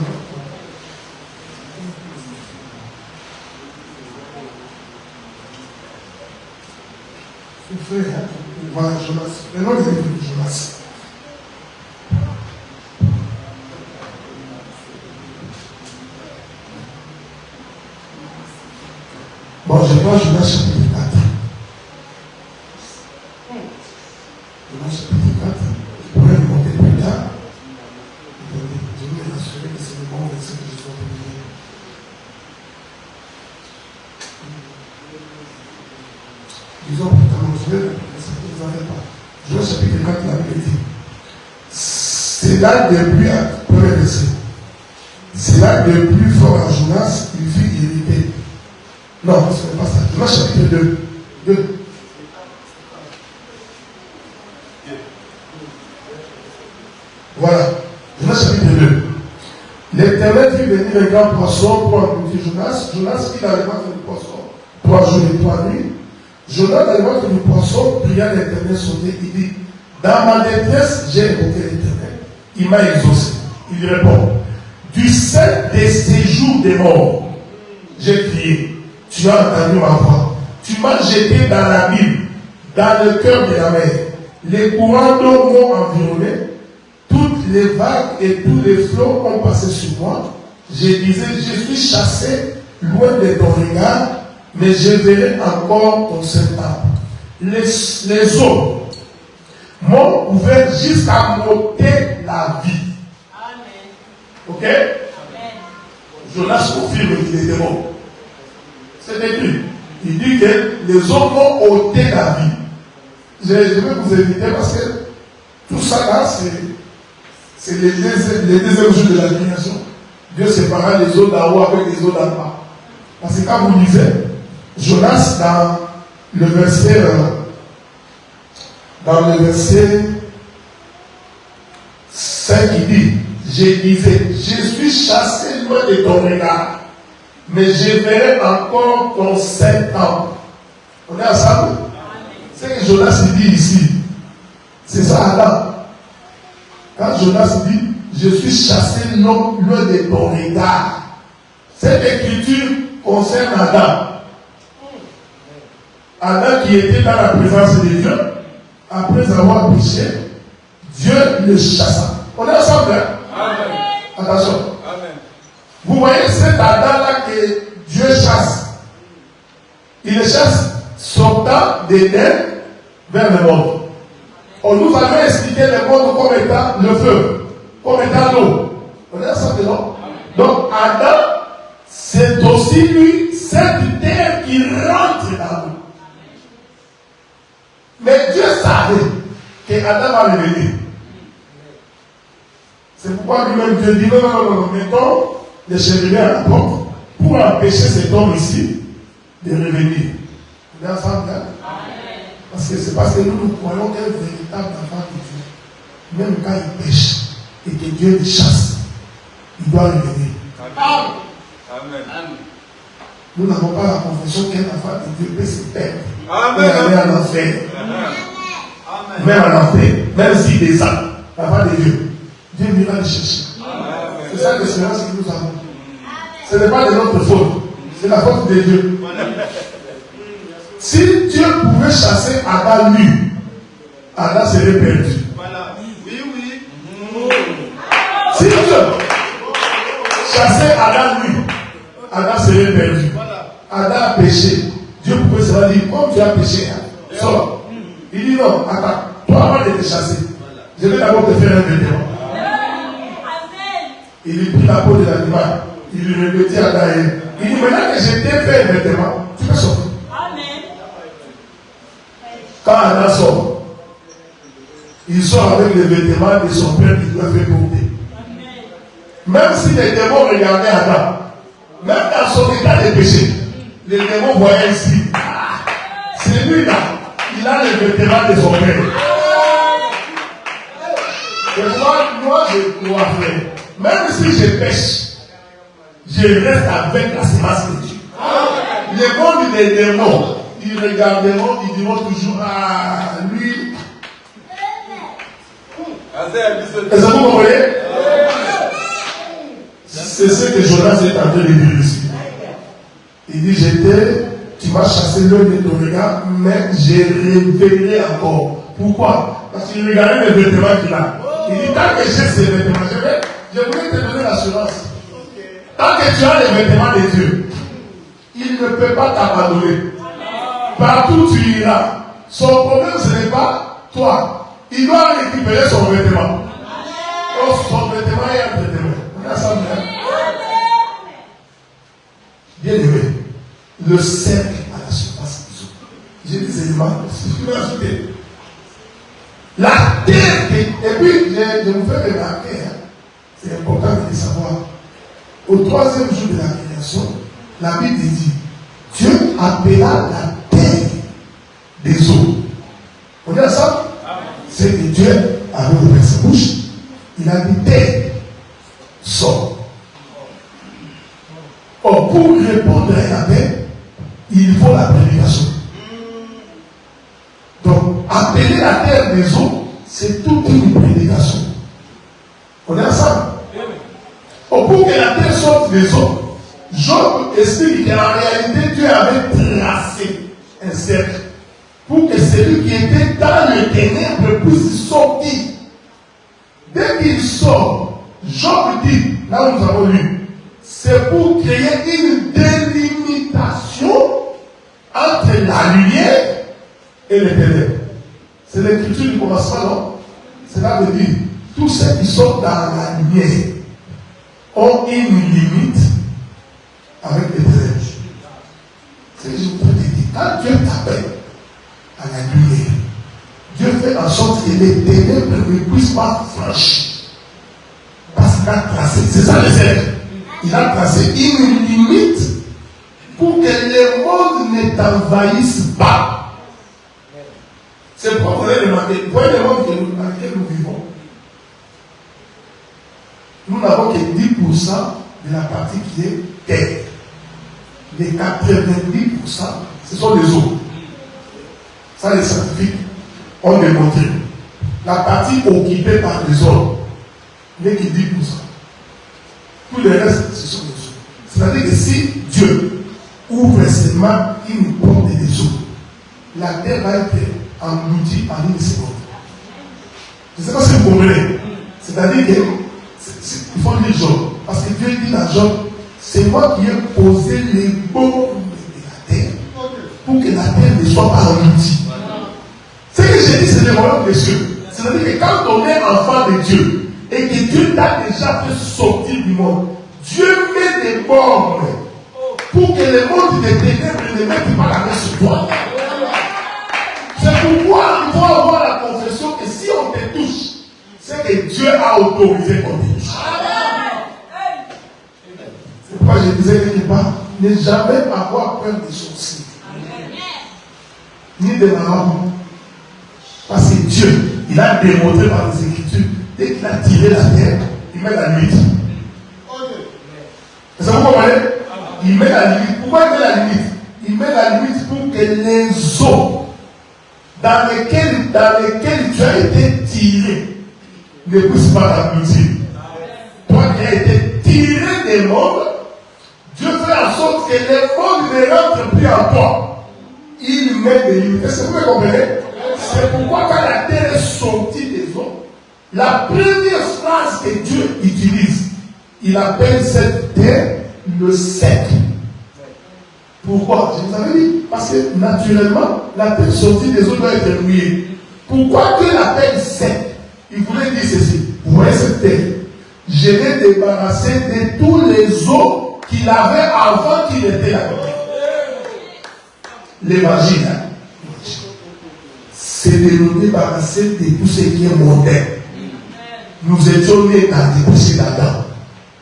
Frère, voilà Jonas. Maintenant, les livres de Jonas. Bon, je vois Jonas chapitre 4. Jonas chapitre 4. Je pourrais le monter plus tard. Je vais m'assurer que c'est le bon verset que je dois vous lire. Disons pourtant, je vais vous n'avez pas. Jonas chapitre 4, la Bible dit. C'est là depuis à premier verset. C'est là depuis fort à Jonas, il fut irrité. Non, ce n'est pas ça. Jonas chapitre 2. Voilà. Jonas chapitre 2. L'Éternel fit venir un grand poisson pour engloutir Jonas. Jonas fit dans les ventre du poisson 3 jours et 3 nuits. Jonas dans les ventre du poisson pria l'Éternel sauter. Il dit, dans ma détresse, j'ai évoqué l'Éternel. Il m'a exaucé. Il répond, du sein des séjours des morts, j'ai crié. Tu as entendu ma voix. Tu m'as jeté dans l'abîme, dans le cœur de la mer. Les courants d'eau m'ont environné. Toutes les vagues et tous les flots ont passé sur moi. Je disais, je suis chassé loin de ton regard, mais je verrai encore ton Saint-Temple. Les eaux m'ont ouvert jusqu'à m'ôter la vie. Amen. Ok? Amen. Jonas confirme qu'il était mort. C'est écrit. Il dit que les eaux m'ont ôté la vie. Je vais vous éviter parce que tout ça là, c'est les deuxièmes jours de la création. Dieu sépara les eaux d'en haut avec les eaux d'en bas. Parce que quand vous lisez, Jonas dans le verset 5, il dit, je disais, je suis chassé loin de ton regard, mais je verrai encore ton Saint-Temple. On est ensemble? C'est ce que Jonas dit ici. C'est ça Adam. Quand Jonas dit, je suis chassé loin de ton regard. Cette écriture concerne Adam. Adam qui était dans la présence de Dieu, après avoir péché, Dieu le chassa. On est ensemble, hein? Amen. Attention. Amen. Vous voyez cet Adam-là que Dieu chasse. Il le chasse sortant d'Éden vers le monde. On nous avait expliqué le monde comme étant le feu, comme étant l'eau. On est ensemble, non? Donc Adam, c'est aussi lui, cette terre qui rentre dans nous. Mais Dieu savait que Adam va revenir. C'est pourquoi lui-même Dieu dit non, mettons les chérubins à la porte pour empêcher cet homme ici de revenir. On est ensemble, hein? Parce que c'est parce que nous croyons qu'un véritable enfant de Dieu, même quand il pêche et que Dieu le chasse, il doit revenir. Amen. Nous n'avons pas la conviction qu'un enfant de Dieu peut se perdre. Amen. Aller en enfer. Amen. Même en enfer, même s'il descend, l'enfant de Dieu, Dieu viendra le chercher. C'est ça l'espérance que nous avons. Ce n'est pas de notre faute, c'est la faute de Dieu. Si Dieu pouvait chasser Adam nu, Adam serait perdu. Voilà. Oui. Si Dieu chassait Adam nu, Adam serait perdu. Adam a péché. Dieu pouvait se dire, comme tu as péché, sors. Il dit non, attends, toi avant de te chasser, je vais d'abord te faire un vêtement. Il lui prit la peau de l'animal, il lui revêtit à Adam. Il dit, maintenant que je t'ai fait un vêtement, tu peux sortir. Quand Adam sort, il sort avec les vêtements de son père qui lui a fait porter. Même si les démons regardaient Adam, même dans son état de péché, les démons voyaient ici. C'est lui là, il a les vêtements de son père. Et moi je dois faire. Même si je pêche, je reste avec la semence de Dieu. Les mondes des démons, ils regarderont, ils diront toujours à lui. Est-ce que vous comprenez? C'est ce que Jonas est en train de dire ici. Il dit, tu m'as chassé l'œil de ton regard, mais je reverrai encore. Pourquoi? Parce qu'il regardait les vêtements qu'il a. Il dit, tant que j'ai ces vêtements, je voulais te donner l'assurance. Tant que tu as les vêtements de Dieu, il ne peut pas t'abandonner. Partout où tu iras, son problème ce n'est pas toi. Il doit récupérer son vêtement. Oh, son vêtement est un vêtement. On est ensemble. Bien aimé, le cercle à la surface des eaux. J'ai des éléments, si je peux ajouter. La terre, et puis je vous fais remarquer, hein, c'est important de le savoir. Au troisième jour de la création, la Bible dit, Dieu appela la terre des eaux. On est ensemble? C'est que Dieu avait ouvert sa bouche. Il a dit terre, sort. Or, pour répondre à l'appel, il faut la prédication. Donc, appeler la terre des eaux, c'est toute une prédication. On est ensemble? Or, pour que la terre sorte des eaux, Job explique qu'en réalité, Dieu avait tracé un cercle pour que celui qui était dans le ténèbre puisse sortir. Dès qu'il sort, Job dit, là où nous avons lu, c'est pour créer une délimitation entre la lumière et les ténèbres. C'est l'écriture du commencement, non? Cela veut dire, tous ceux qui sont dans la lumière ont une limite avec les ténèbres. C'est ce que je voudrais te dire. Quand Dieu t'appelle à la lumière, Dieu fait en sorte que les ténèbres ne puissent pas franchir. Parce qu'il a tracé, c'est ça le cercle. Il a tracé une limite pour que le monde ne t'envahisse pas. C'est pourquoi vous allez remarquer, vous voyez le monde dans lequel nous vivons. Nous n'avons que 10% de la partie qui est terre. Les 90%, ce sont les eaux. Ça, les scientifiques ont démontré. La partie occupée par les hommes n'est que 10%. Tout le reste, ce sont les eaux. C'est-à-dire que si Dieu ouvre seulement une porte des eaux, la terre va être engloutie en une seconde. Je ne sais pas si vous comprenez. C'est-à-dire que il faut lire Job. Parce que Dieu dit à Job, c'est moi qui ai posé les bornes de la terre pour que la terre ne soit pas engloutie. Ce que j'ai dit, c'est le royaume des cieux. C'est-à-dire que quand on est enfant de Dieu et que Dieu t'a déjà fait sortir du monde, Dieu met des bornes pour que le monde des ténèbres ne mette pas la main sur toi. C'est pourquoi il faut avoir la confession que si on te touche, c'est que Dieu a autorisé qu'on te touche. C'est pourquoi je disais quelque part, ne jamais avoir peur des sorciers. Ni des marabouts. Parce que Dieu, il a démontré par les Écritures, dès qu'il a tiré la terre, il met la limite. Est-ce que vous comprenez? Il met la limite. Pourquoi il met la limite? Il met la limite pour que les eaux dans lesquelles tu as été tiré ne puissent pas t'engloutir. Toi qui as été tiré des mondes, Dieu fait en sorte que les mondes ne rentrent plus en toi. Il met des limites. Est-ce que vous comprenez? C'est pourquoi quand la terre est sortie des eaux, la première phrase que Dieu utilise, il appelle cette terre le sec. Pourquoi? Je vous avais dit. Parce que naturellement, la terre sortie des eaux doit être mouillée. Pourquoi Dieu l'appelle sec? Il voulait dire ceci. Vous voyez cette terre? Je l'ai débarrassé de tous les eaux qu'il avait avant qu'il était là. L'évangile, c'est de nous débarrasser de tout ce qui est mondain. Nous étions nés dans des péchés d'Adam,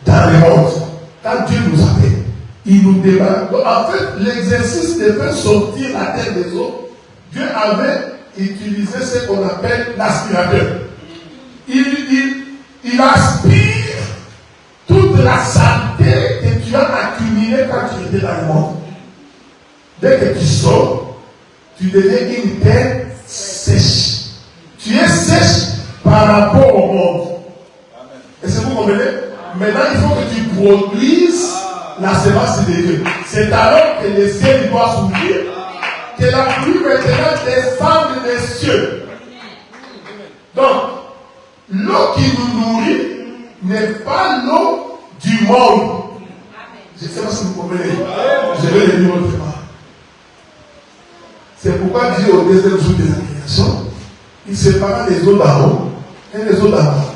dans le monde. Quand Dieu nous appelle, il nous débarrasse. Donc, en fait, l'exercice de faire sortir la terre des eaux, Dieu avait utilisé ce qu'on appelle l'aspirateur. Il aspire toute la saleté que tu as accumulée quand tu étais dans le monde. Dès que tu sors, tu deviens une terre sèche. Tu es sèche par rapport au monde. Est-ce que vous comprenez? Maintenant, il faut que tu produises la semence de Dieu. C'est alors que le ciel doit s'ouvrir, que la pluie maintenant descende des cieux. Donc, l'eau qui nous nourrit n'est pas l'eau du monde. Je ne sais pas si vous comprenez. Je vais le dire autrement. C'est pourquoi Dieu, au deuxième jour de la création, il sépara les eaux d'en haut et les eaux d'en bas.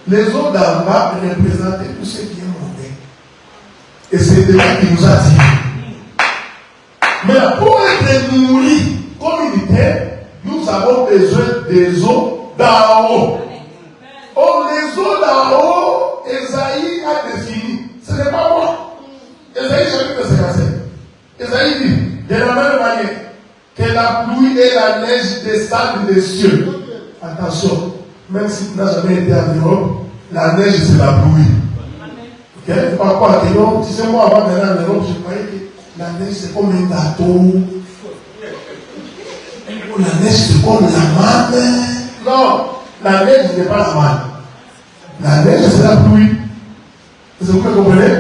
Les eaux d'en bas représentaient tout ce qui est mondain. Et c'est de là qu'il nous a tirés. Mais pour être nourris comme une terre, nous avons besoin des eaux d'en haut. Oh, les eaux d'en haut, Esaïe a défini. Ce n'est pas moi. Esaïe chapitre 57. Esaïe dit, de la même manière que la pluie et la neige descendent des cieux. Attention, même si tu n'as jamais été en Europe, la neige c'est la pluie. Ok? Il ne faut pas croire que non. Tu sais, moi avant d'aller en Europe, je croyais que la neige c'est comme un gâteau. La neige c'est comme la manne. Non, la neige n'est pas la manne. La neige c'est la pluie. Est-ce que vous comprenez?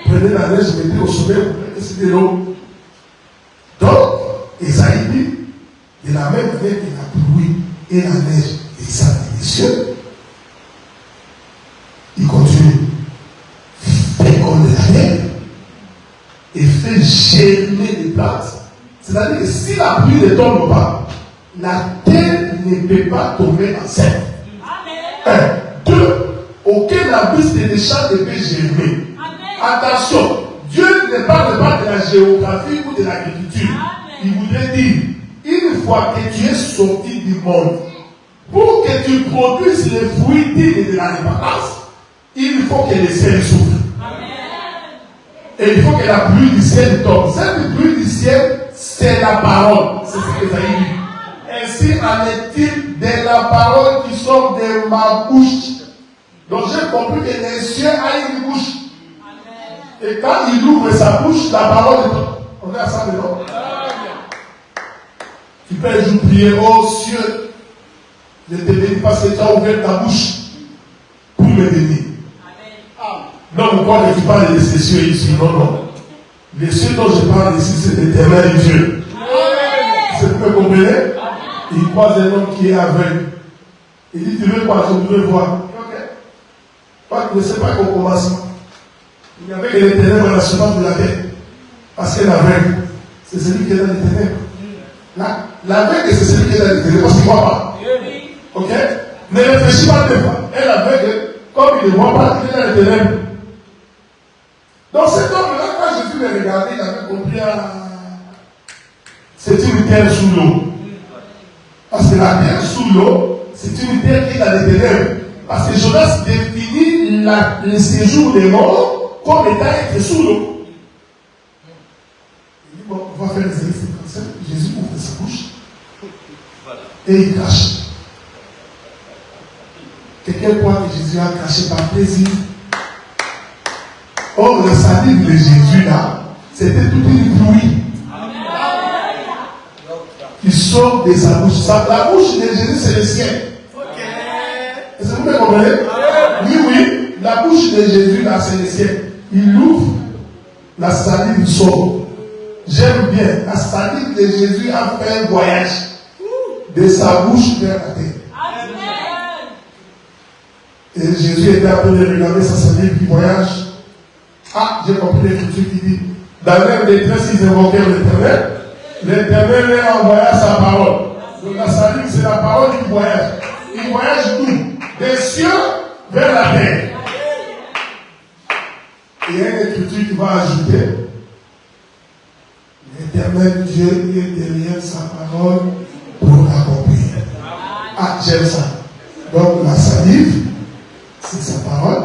Prenez la neige, mettez au sommet, c'est de l'eau. Donc, Esaïe dit, de la même manière que la pluie et la neige descendent des cieux, il continue. Féconde la terre et fait germer les plantes. C'est-à-dire que si la pluie ne tombe pas, la terre ne peut pas tomber enceinte. Un. Deux, aucun arbuste des champs ne peut germer. Attention, Dieu ne parle pas de la géographie ou de l'agriculture. Il voudrait dire, une fois que tu es sorti du monde, pour que tu produises les fruits dignes de la repentance, il faut que le ciel souffle. Et il faut que la pluie du ciel tombe. Cette pluie du ciel, c'est la parole. C'est ce que Esaïe dit. Ainsi en est-il de la parole qui sort de ma bouche. Donc j'ai compris que les cieux ont une bouche. Et quand il ouvre sa bouche, la parole est... On est ensemble, non? Tu peux un jour prier, oh cieux, je te bénis parce que tu as ouvert ta bouche pour me bénir. Non, pourquoi ne tu parles de ces cieux ici? Non, non. Les cieux dont je parle ici, c'est l'éternel Dieu. C'est ce que vous comprenez? Il croise un homme qui est aveugle. Il dit, tu veux quoi? Je veux voir. Ok. Tu ne sais pas qu'au commencement, il n'y avait que les ténèbres dans la semence de la terre. Parce que l'aveugle, c'est celui qui est dans les ténèbres. L'aveugle, c'est celui qui est dans les ténèbres, parce qu'il ne voit pas. Ok? Ne réfléchis pas deux fois. Et l'aveugle, comme il ne voit pas, il est dans les ténèbres. Donc cet homme-là, quand Jésus le regardait, il avait compris c'est une terre sous l'eau. Parce que la terre sous l'eau, c'est une terre qui est dans les ténèbres. Parce que Jonas définit le séjour des morts comme étant être sous l'eau. Il dit, bon, on va faire les exercices comme ça. Jésus ouvre sa bouche et il crache. Quelqu'un croit que Jésus a craché par plaisir. Or, la salive de Jésus là, c'était toute une pluie qui sort de sa bouche. La bouche de Jésus, c'est le ciel. Est-ce que vous me comprenez? Oui, oui. La bouche de Jésus là, c'est le ciel. Il ouvre, la salive sort. J'aime bien. La salive de Jésus a fait un voyage de sa bouche vers la terre. Et Jésus était en train de regarder sa salive qui voyage. Ah, j'ai compris l'écriture qui dit, dans leur détresse, ils invoquèrent l'Éternel. L'Éternel leur envoya sa parole. Donc la salive, c'est la parole qui voyage. Il voyage d'où? Des cieux vers la terre. Et il y a une écriture qui va ajouter, l'Éternel Dieu est derrière sa parole pour l'accomplir. Ah, j'aime ça. Donc la salive, c'est sa parole.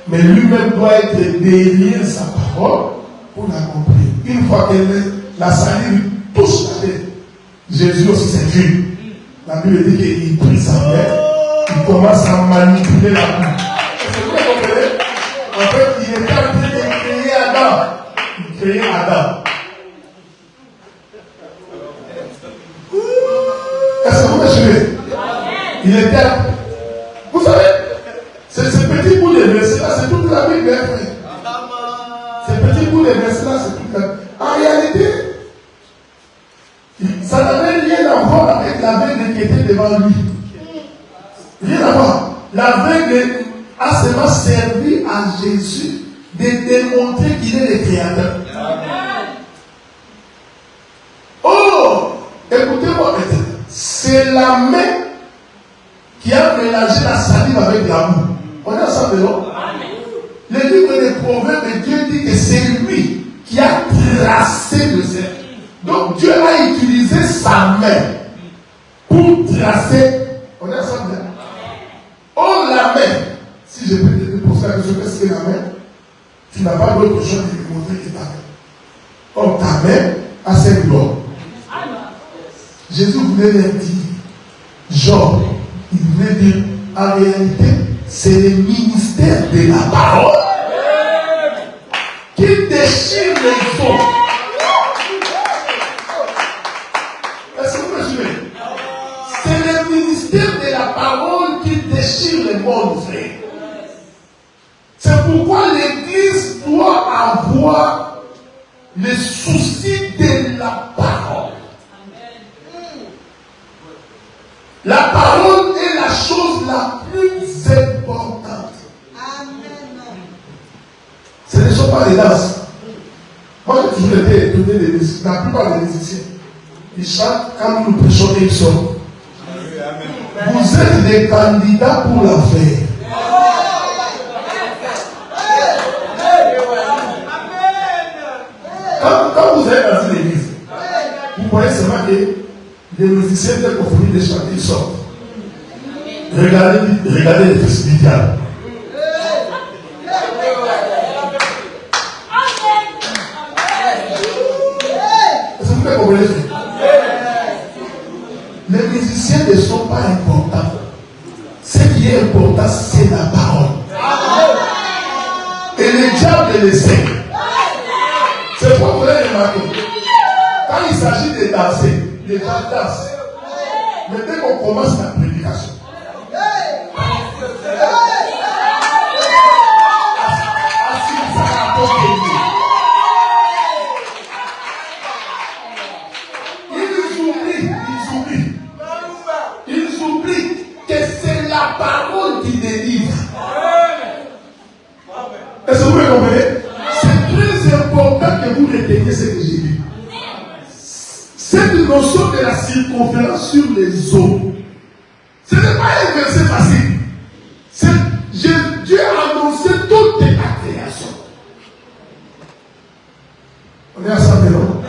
Mais lui-même doit être derrière sa parole pour l'accomplir. Une fois que la salive touche la terre, Jésus aussi s'est vu. La Bible dit qu'il prit sa main, il commence à manipuler la pluie. Est-ce que vous comprenez? En fait, il était en train de créer Adam. Il créait Adam. Est-ce que vous me suivez? Il était. Vous savez, c'est ce petit bout de verset-là, c'est toute la Bible, frère. Ce petit bout de verset-là, c'est toute la Bible. En réalité, ça n'avait rien à voir avec l'aveugle qui était devant lui. Rien à voir. L'aveugle a seulement servi à Jésus de démontrer qu'il est le Créateur. Oh, écoutez-moi maintenant. C'est la main qui a mélangé la salive avec la boue. On est ensemble, non? Le livre des Proverbes de Dieu dit que c'est lui qui a tracé le cercle. Donc Dieu a utilisé sa main pour tracer. On est ensemble. n'as pas d'autre chose de lui montrer que ta main. Or, ta main a cette gloire. Jésus voulait leur dire, Job, il voulait dire, en réalité, c'est le ministère de la parole qui déchire les eaux. Est-ce que vous me suivez? C'est le ministère de la parole qui déchire le monde, frère. C'est pourquoi l'Église doit avoir le souci de la parole. La parole est la chose la plus importante. Ce ne sont pas des danses. Moi, j'ai toujours été étonné des musiciens. La plupart des musiciens, ils chantent quand nous prêchons et ils sortent. Vous êtes des candidats pour la faire. Quand vous êtes dans une église, vous voyez seulement que les musiciens tels qu'on finit de chanter, ils sortent. Regardez les fils du diable. Est-ce que vous pouvez comprendre? Les musiciens ne sont pas importants. Ce qui est important, c'est la parole. Et le diable le sait. C'est pourquoi vous avez remarqué. Quand il s'agit de danser, les gens dansent. Mais dès qu'on commence la prédication, ils oublient que c'est la parole qui délivre. Est-ce que vous me comprenez? C'est très important que vous reteniez ce que j'ai dit. Cette notion de la circonférence sur les eaux, ce n'est pas un verset facile. Dieu a annoncé toute la création. On est ensemble, non?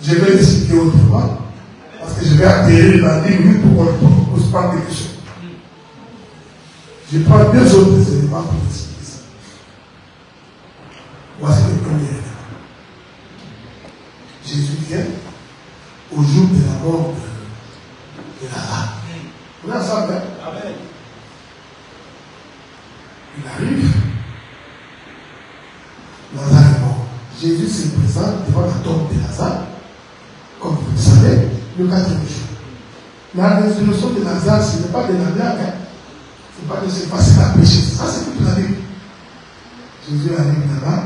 Je vais expliquer autrement, parce que je vais atterrir dans 10 minutes pour qu'on ne pose pas de questions. Je prends 2 autres éléments pour expliquer ça. Voici le premier élément. Jésus vient au jour de la mort de Lazare. On est ensemble, hein? Amen. Il arrive. Lazare est mort. Jésus se présente devant la tombe de Lazare. Comme vous le savez, le 4e jour. La résurrection de Lazare, ce n'est pas de la blague. Hein? Ce n'est pas de se passer à pécher. Ça, c'est toute la vie. Jésus arrive là-bas.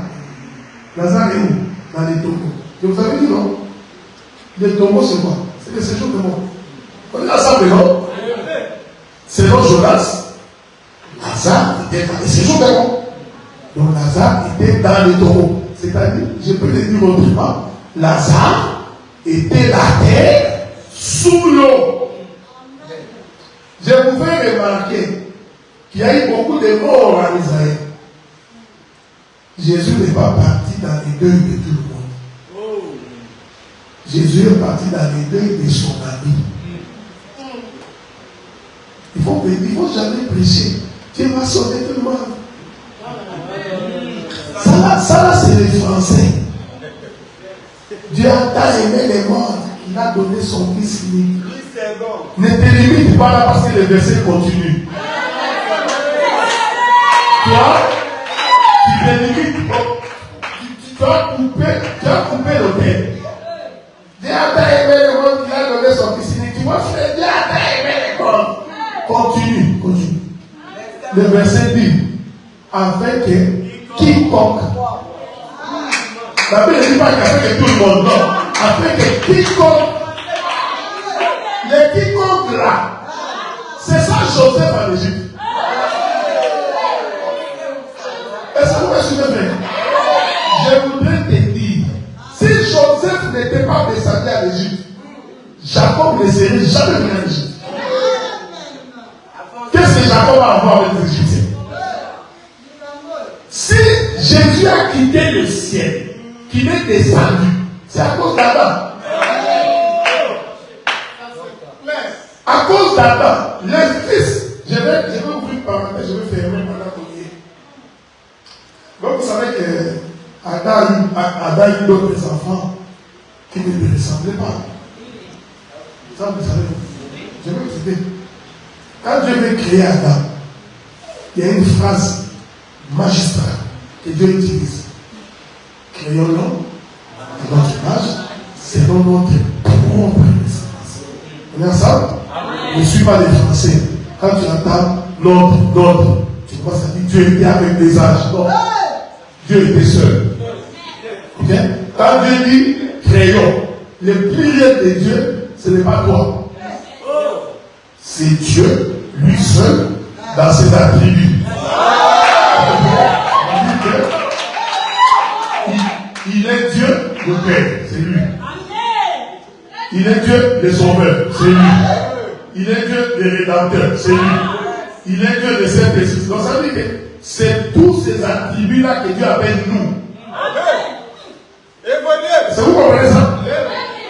Lazare est où? Dans les tombeaux. Je vous avais dit non? Les tombeaux, c'est quoi? C'est le séjour de mort. On est ensemble, non? Selon Jonas, Lazare était dans le séjour de mort. Donc Lazare était dans les tombeaux. C'est-à-dire, je peux le dire autrement, Lazare était la terre sous l'eau. Je vous fais remarquer qu'il y a eu beaucoup de morts en Israël. Jésus n'est pas parti dans les deuils de tout le monde. Jésus est parti dans les deuils de son ami. Il faut jamais prêcher. Dieu va sauver tout le monde. Ça là, c'est les Français. Dieu a tant aimé les morts, il a donné son fils unique. Ne te limite pas là parce que le verset continue. Toi, tu te limites. Tu as coupé l'autel. Dieu a tant aimé les morts, il a donné son fils unique. Tu vois, frère, Dieu a tant aimé les morts. Continue. Le verset dit, avec quiconque. La Bible ne dit pas qu'avec tout le monde, non. Avec quiconque. Les quiconque là, c'est ça Joseph en Égypte. Est-ce que vous me suivez bien? Je voudrais te dire, si Joseph n'était pas descendu à l'Égypte, Jacob ne serait jamais venu en Égypte. Qu'est-ce que Jacob a à voir avec les Égyptiens? Si Jésus a quitté le ciel, qu'il est descendu, c'est à cause d'Adam. À cause d'Adam, le fils, je vais ouvrir une parenthèse, je vais fermer pendant qu'on y est. Donc vous savez que Adam a eu d'autres enfants qui ne lui ressemblaient pas. Ça, vous savez. Je vais vous dire. Quand Dieu veut créer Adam, il y a une phrase magistrale que Dieu utilise. Créons-nous à notre image, selon notre propre ressemblance. On est ensemble? Ne suis pas les Français. Quand tu entends notre, tu commences à dire Dieu était avec des âges. Non. Dieu était seul. Ok? Quand Dieu dit créons, le pluriel de Dieu, ce n'est pas toi. C'est Dieu, lui seul, dans ses attributs. Il est Dieu, le Père, c'est lui. Il est Dieu, le Sauveur, c'est lui. Il est Dieu, le Rédempteur, c'est lui. Il est Dieu, le Saint-Esprit. Donc ça veut dire que c'est tous ces attributs-là que Dieu appelle nous. C'est vous comprenez ça?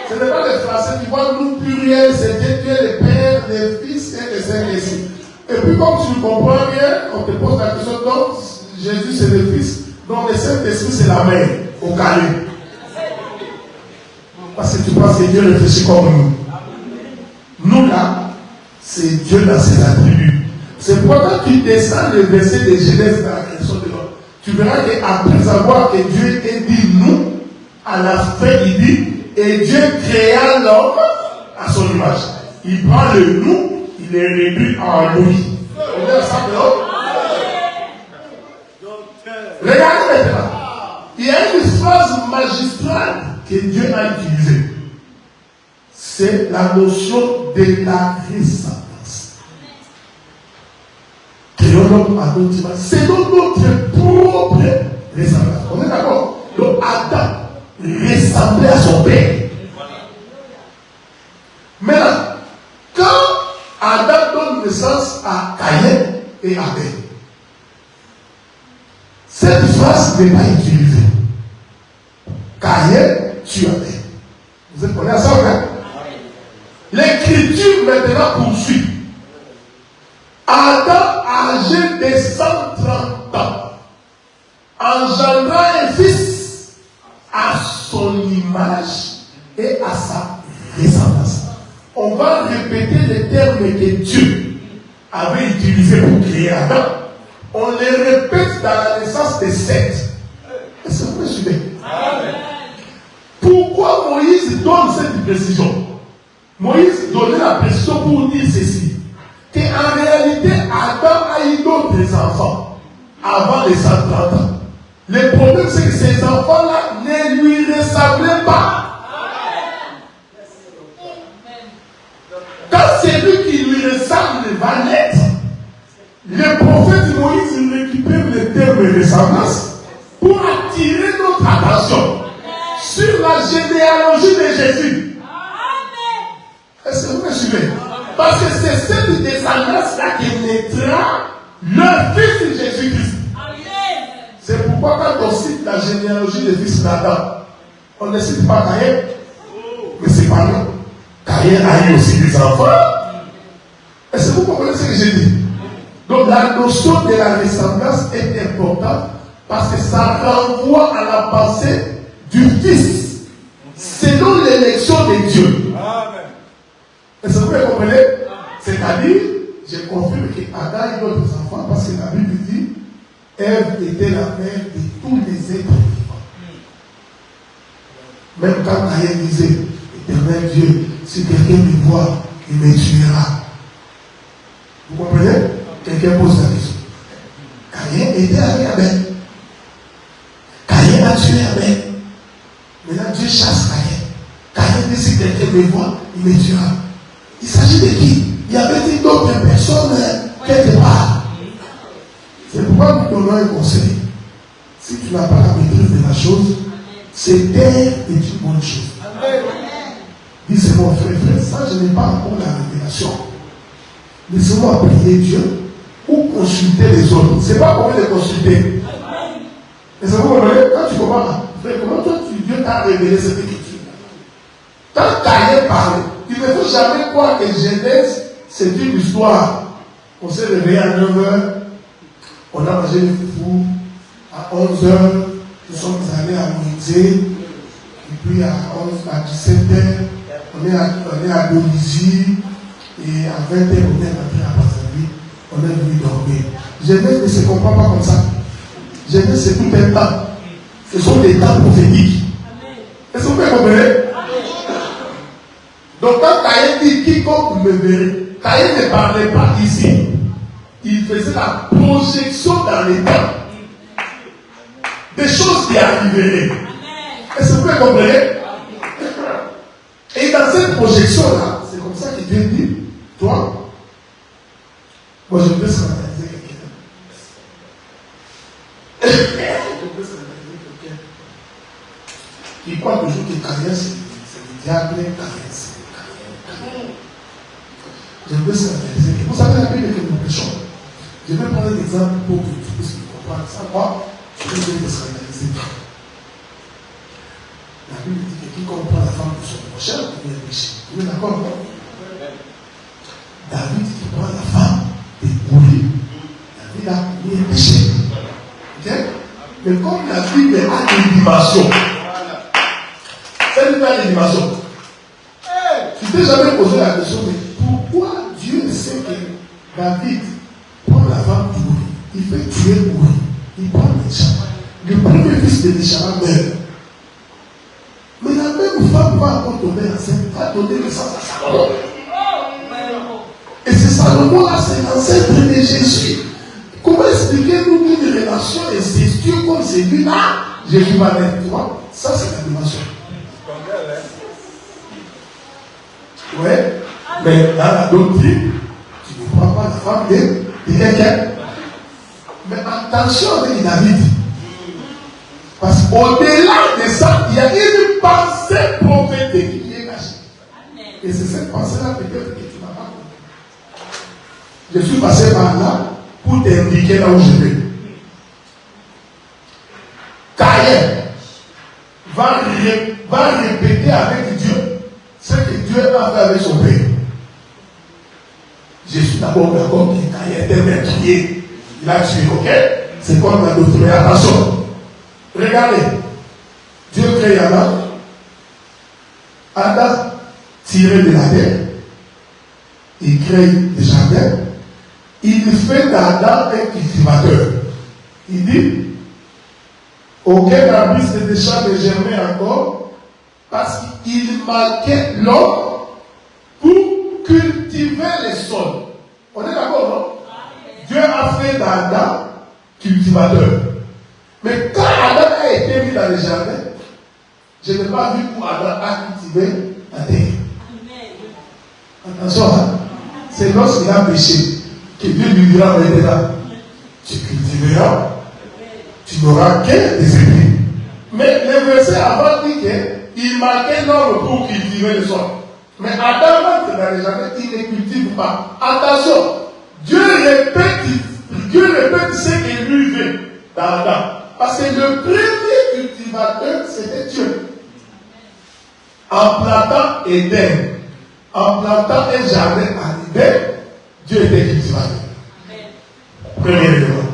Ce n'est pas les Français qui voient nous pluriel, c'est Dieu, le Père, le Fils et le Saint-Esprit. Et puis comme tu comprends bien, on te pose la question, donc Jésus c'est le Fils, donc le Saint-Esprit c'est la mère, au carré. Parce que tu penses que Dieu réfléchit comme nous. Nous là, c'est Dieu dans ses attributs. C'est pourquoi tu descends le verset de Genèse dans la question de l'homme. Tu verras qu'après avoir que Dieu ait dit nous, à la fin il dit, et Dieu créa l'homme à son image. Il prend le nous, il est réduit en lui. On est ensemble là? Regardez maintenant. Il y a une phrase magistrale que Dieu a utilisée. C'est la notion de la ressemblance. Créons l'homme à notre image. C'est notre propre ressemblance. On est d'accord? Donc Adam ressemblait à son père. Maintenant, quand Adam donne naissance à Caïn et Abel, cette phrase n'est pas utilisée. Caïn tue Abel. Vous êtes connaissez ça, hein? L'écriture maintenant poursuit. Adam, âgé de 130 ans, engendra un fils à son image et à sa ressemblance. On va répéter les termes que Dieu avait utilisés pour créer Adam. On les répète dans la naissance de Seth. Est-ce que vous me suivez? Pourquoi Moïse donne cette précision? Moïse donnait la précision pour dire ceci, qu'en réalité Adam a eu d'autres enfants avant les 130 ans. Le problème c'est que ces enfants-là ne lui ressemblaient pas. Quand c'est lui qui lui ressemble va naître, le prophète Moïse récupère le terme ressemblance pour attirer notre attention sur la généalogie de Jésus. Est-ce que vous me suivez? Parce que c'est cette descendance-là qui naîtra le fils de Jésus-Christ. C'est pourquoi quand on cite la généalogie des fils d'Adam, on ne cite pas Caïn, mais c'est pas nous. Caïn a eu aussi des enfants. Est-ce que vous comprenez ce que j'ai dit? Donc la notion de la ressemblance est importante parce que ça renvoie à la pensée du Fils selon l'élection de Dieu. Est-ce que vous me comprenez? C'est-à-dire, je confirme qu'Adam a eu d'autres enfants parce que la Bible dit Ève était la mère de tous les êtres vivants. Même quand Caïn disait, Éternel Dieu, si quelqu'un me voit, il me tuera. Vous comprenez? Quelqu'un pose la question. Caïn était avec Abel. Caïn a tué Abel. Maintenant Dieu chasse Caïn. Caïn dit, si quelqu'un me voit, il me tuera. Il s'agit de qui? Il y avait dit d'autres personnes quelque part. C'est pourquoi nous donnons un conseil. Si tu n'as pas la maîtrise de la chose, c'est taire est une bonne chose. Dis, c'est mon frère, ça je n'ai pas encore la révélation. Laissez-moi prier Dieu ou consulter les autres. C'est pas pour les consulter. Et c'est vous comprenez? Quand tu commences, frère, comment toi Dieu t'a révélé cette écriture? Quand Caïn parlait, il ne faut jamais croire que Genèse, c'est une histoire. On s'est réveillé à 9h, on a mangé le foufou, À 11h, nous sommes allés à Moïse. Et puis à 17h, on est à Dolisie. Et à 20h, on est rentré à Brazzaville. On est venu dormir. Jeunesse ne se comprend pas comme ça. Jeunesse, c'est tout un temps. Ce sont des temps prophétiques. Est-ce que vous pouvez comprendre? Donc quand Caïn dit quiconque me verrait, Caïn ne parlait pas ici. Il faisait la projection dans les temps. Des choses qui arriveraient. Est-ce que vous pouvez comprendre? Et dans cette projection-là, c'est comme ça que Dieu dit, toi, moi je peux scandaliser quelqu'un. Je peux scandaliser quelqu'un qui croit toujours que Caïn c'est le diable, Caïn c'est Caïn. Je peux scandaliser quelqu'un. Vous savez la Bible que nous prêchons. Je vais prendre un exemple pour que tu puisses comprendre. Ça, moi, je vais te scandaliser. La Bible dit que quiconque prend la femme de son prochain devient péché. Vous êtes d'accord, non? David qui prend la femme de Uri. David a commis un péché. Ok? Mais comme la Bible a des dimensions, c'est pas des dimensions. Tu t'es jamais posé la question, mais pourquoi Dieu sait que David prend la femme d'Uri, il fait tuer Uri, il prend Nishama. Le premier fils de Nishama meurt. Mais la même femme va encore tomber enceinte, va donner naissance à Salomon. Et c'est Salomon-là, c'est l'ancêtre de Jésus. Comment expliquer-nous une relation incestueuse comme celui-là? Jésus va naître, toi. Ça, c'est la dimension. Ouais. Mais dans la doctrine, tu ne prends pas la femme de quelqu'un. Mais attention avec David. Parce qu'au-delà de ça, il y a une pensée prophétique qui est cachée. Et c'est cette pensée-là peut-être que tu n'as pas compris. Je suis passé par là pour t'indiquer là où je vais. Caïn va répéter avec Dieu ce que Dieu a fait avec son père. Je suis d'abord d'accord que Caïn était meurtrier. Il a tué, ok? C'est comme la doctrine. Attention. Regardez, Dieu crée Adam. Adam tiré de la terre. Il crée le jardin. Il fait d'Adam un cultivateur. Il dit, aucun arbuste de champ ne germait encore parce qu'il manquait l'homme pour cultiver les sols. On est d'accord, non? Dieu a fait d'Adam cultivateur. Mais quand Adam a été mis dans le jardin, je n'ai pas vu où Adam a cultivé la terre. Attention, hein? C'est lorsqu'il a péché que Dieu lui dira maintenant, tu cultiveras, tu n'auras que des épis. Mais le verset avant dit qu'il manquait l'homme pour cultiver le sol. Mais Adam entre dans le jardin, il ne cultive pas. Attention, Dieu répète ce qu'il lui veut dans Adam. Parce que le premier cultivateur, c'était Dieu. En plantant Éden, en plantant un jardin à Éden, Dieu était cultivateur. Premier élément.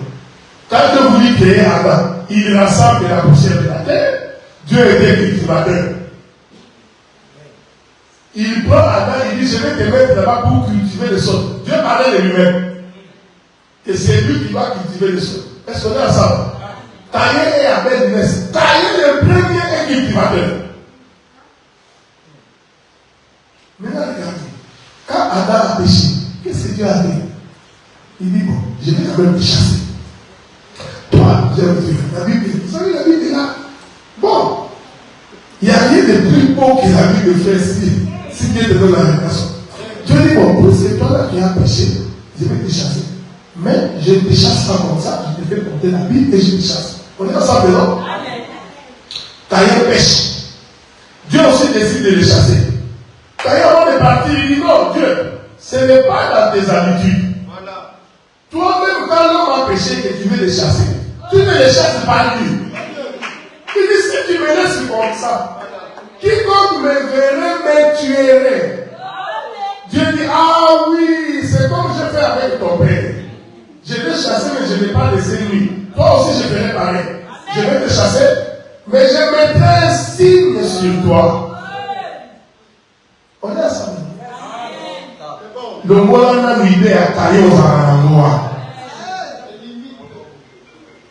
Quand Dieu voulut créer Adam, il rassemble la poussière de la terre. Dieu était cultivateur. Il prend Adam, il dit, je vais te mettre là-bas pour cultiver le sol. Dieu parlait de lui-même. Et c'est lui qui va cultiver le sol. Est-ce qu'on est ensemble? Caïn et Abel naissent. Caïn le premier est cultivateur. Maintenant, regardez. Quand Adam a péché, qu'est-ce que Dieu a fait? Il dit, bon, je vais quand même te chasser. Toi, j'aime Dieu. La Bible, vous savez, la Bible est là. Bon, il n'y a rien de plus beau que la Bible fait si Dieu te donne la révélation. Dieu dit, bon, c'est toi là qui as péché, je vais te chasser. Mais je ne te chasse pas comme ça, je te fais porter la Bible et je te chasse. On est ensemble, non? Caïn pêche. Dieu aussi décide de le chasser. Caïn, avant de partir, il dit non, Dieu, ce n'est pas dans tes habitudes. Voilà. Toi-même, quand l'homme a péché que tu veux le chasser, tu ne le chasses pas lui. Il dit si tu me laisses comme ça, quiconque me verrait me tuerait. Dieu dit ah oui, c'est comme je fais avec ton père. Je l'ai chassé, mais je ne l'ai pas laissé lui. Toi aussi, je ferai pareil. Je vais te chasser, mais je mettrai un signe sur toi. On est à ça. Le mot là, l'idée à tailler aux arangois.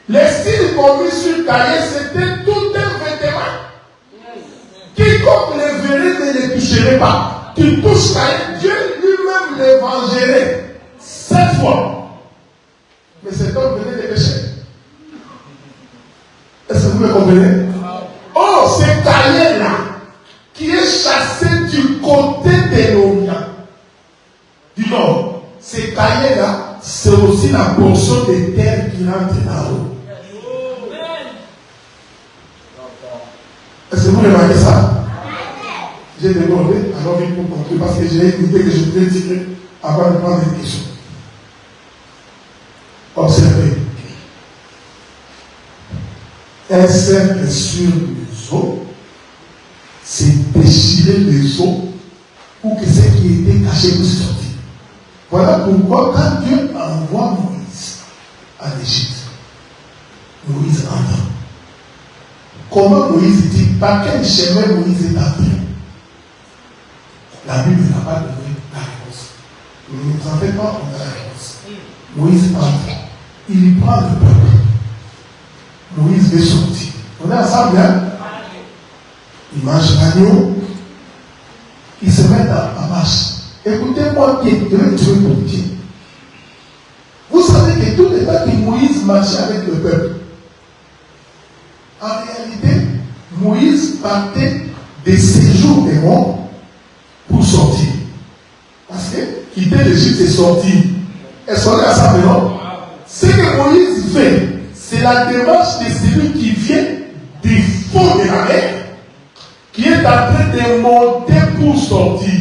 Les signes qu'on mit sur tailler, c'était tout un vêtement. Quiconque les verrait ne les toucherait pas. Tu touches tailler, Dieu lui-même les vengerait 7 fois. Mais cet homme venait de pécher. Est-ce que vous me comprenez? Oh, c'est taillé là qui est chassé du côté de l'Orient. Du nord. C'est taillé là, c'est aussi la portion de terre qui rentre dans l'eau. Est-ce que vous remarquez ça? J'ai demandé, alors il faut conclure parce que j'ai une idée que je voulais dire avant de prendre des questions. Observez. Un cercle sur les eaux, c'est déchirer les eaux pour que ce qui était caché puisse sortir. Voilà pourquoi quand Dieu envoie Moïse en Égypte, Moïse entre. Comment Moïse dit, par quel chemin Moïse est entré? La Bible n'a pas donné la réponse. Ne vous en faites pas, on a la réponse. Moïse entre. Il prend le peuple. Moïse veut sortir. On est ensemble, hein? Il mange l'agneau. Il se met en marche. Écoutez-moi bien, je vais tuer pour Dieu. Vous savez que tout le temps que Moïse marchait avec le peuple, en réalité, Moïse partait des séjours des morts pour sortir. Parce que quitter l'Égypte, c'est sortir. Est-ce qu'on est ensemble, non? Ce que Moïse fait, c'est la démarche de celui qui vient du fond de la mer, qui est en train de monter pour sortir.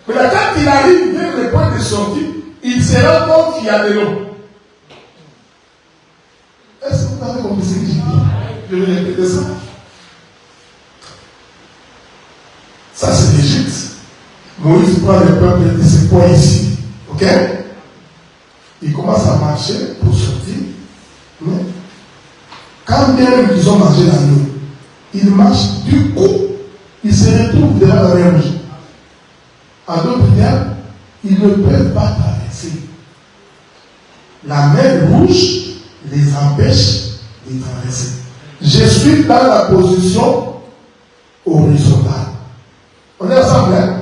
Mais là, quand il arrive vers le point de sortie, il se rend compte qu'il y a de l'eau. Est-ce que vous avez compris ce que je dis? Je vais répéter ça. Ça, c'est l'Égypte. Moïse prend le peuple de ce point ici. Ok? Il commence à marcher pour sortir. Mais quand bien ils ont mangé l'agneau, ils marchent du coup, ils se retrouvent devant la mer Rouge. En d'autres termes, ils ne peuvent pas traverser. La mer Rouge les empêche de traverser. Je suis dans la position horizontale. On est ensemble, hein?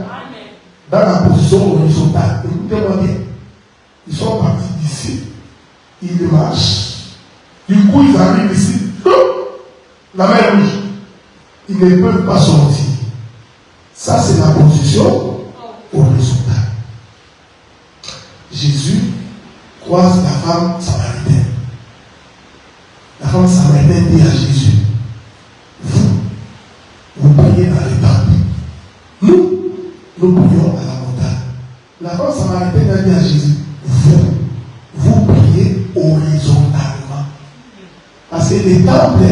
Dans la position horizontale. Écoutez-moi bien. Ils sont partis d'ici. Ils marchent. Du coup, ils arrivent ici. La mer Rouge. Ils ne peuvent pas sortir. Ça, c'est la position horizontale. Jésus croise la femme samaritaine. La femme samaritaine dit à Jésus, vous priez dans les temples. Nous prions à la montagne. La femme samaritaine a dit à Jésus, vous priez horizontalement. Parce que le temple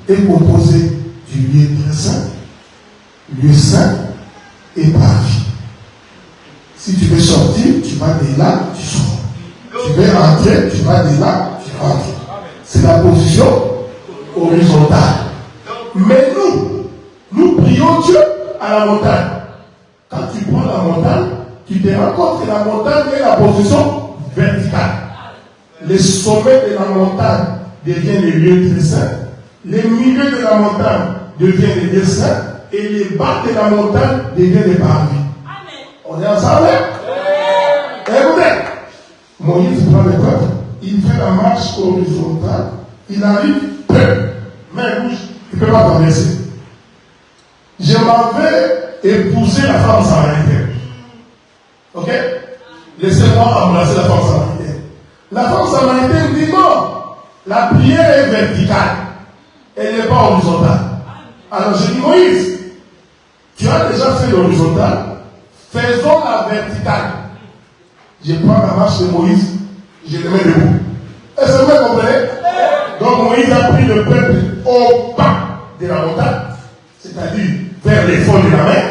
est composé du lieu très saint, lieu saint et paradis. Si tu veux sortir, tu vas de là, tu sors. Tu veux entrer, tu vas de là, tu rentres. C'est la position horizontale. Mais nous prions Dieu à la montagne. Quand tu prends la montagne, tu te rends compte que la montagne est la position verticale. Le sommet de la montagne devient le lieu très saint. Le milieu de la montagne devient le lieu saint. Et les bas de la montagne deviennent les paradis. On est ensemble? Écoutez, Moïse prend le peuple, il fait la marche horizontale, il arrive, main rouge, il ne peut pas traverser. Je m'en vais épouser la femme samaritaine. Ok? Laissez-moi embrasser la femme samaritaine. La femme samaritaine dit non, la prière est verticale, elle n'est pas horizontale. Alors je dis Moïse, tu as déjà fait l'horizontale, faisons la verticale. Je prends la marche de Moïse, je le mets debout. Est-ce que vous comprenez? Donc Moïse a pris le peuple au bas de la montagne, c'est-à-dire vers les fonds de la mer.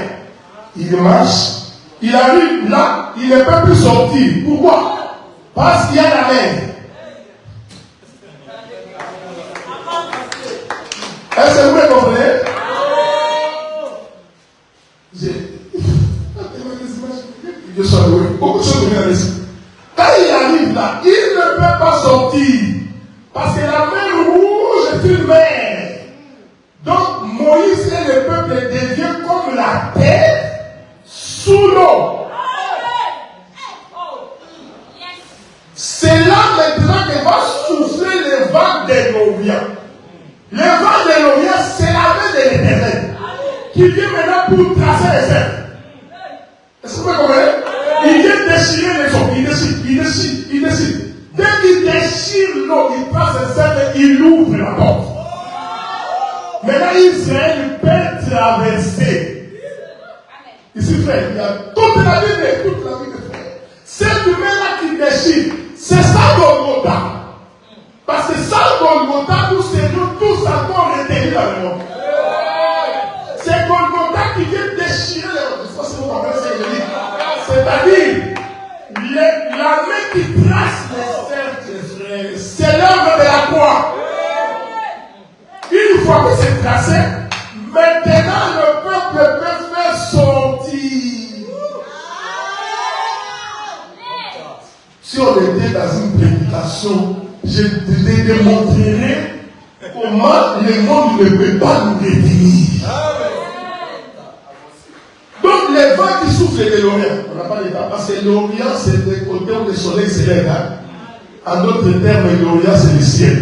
Il marche, il arrive là, il ne peut plus sortir. Pourquoi? Parce qu'il y a la mer. Est-ce que vous me comprenez? Je suis doué. Beaucoup de choses viennent ici. Quand il arrive là, il ne peut pas sortir. Parce que la mer rouge est une mer. Donc Moïse et le peuple devient comme la terre sous l'eau. C'est là maintenant que va souffler le vent de l'Orient. Le vent de l'Orient, c'est la main de l'Éternel qui vient maintenant pour tracer les cercles. Est-ce que vous comprenez? Il vient déchirer les eaux. Il déchire. Dès qu'il déchire l'eau, il trace les cercles, il ouvre la porte. Maintenant, Israël peut traverser. Ici, frère, il y a toute la vie de frère. Cette main-là qui déchire, c'est ça Golgotha. Parce que sans Golgotha, nous serions tous encore retenus dans le monde. C'est Golgotha qui vient déchirer les eaux. C'est-à-dire, la main qui trace les cercles, c'est l'œuvre de la croix. Une fois que c'est tracé, maintenant le peuple peut faire sortir. Si on était dans une prédication, je te démontrerai comment le monde ne peut pas nous retenir. Donc les vents qui soufflent de l'Orient, on n'a pas les vents, parce que l'Orient c'est le côté où le soleil se lève. En d'autres termes, l'Orient c'est le ciel.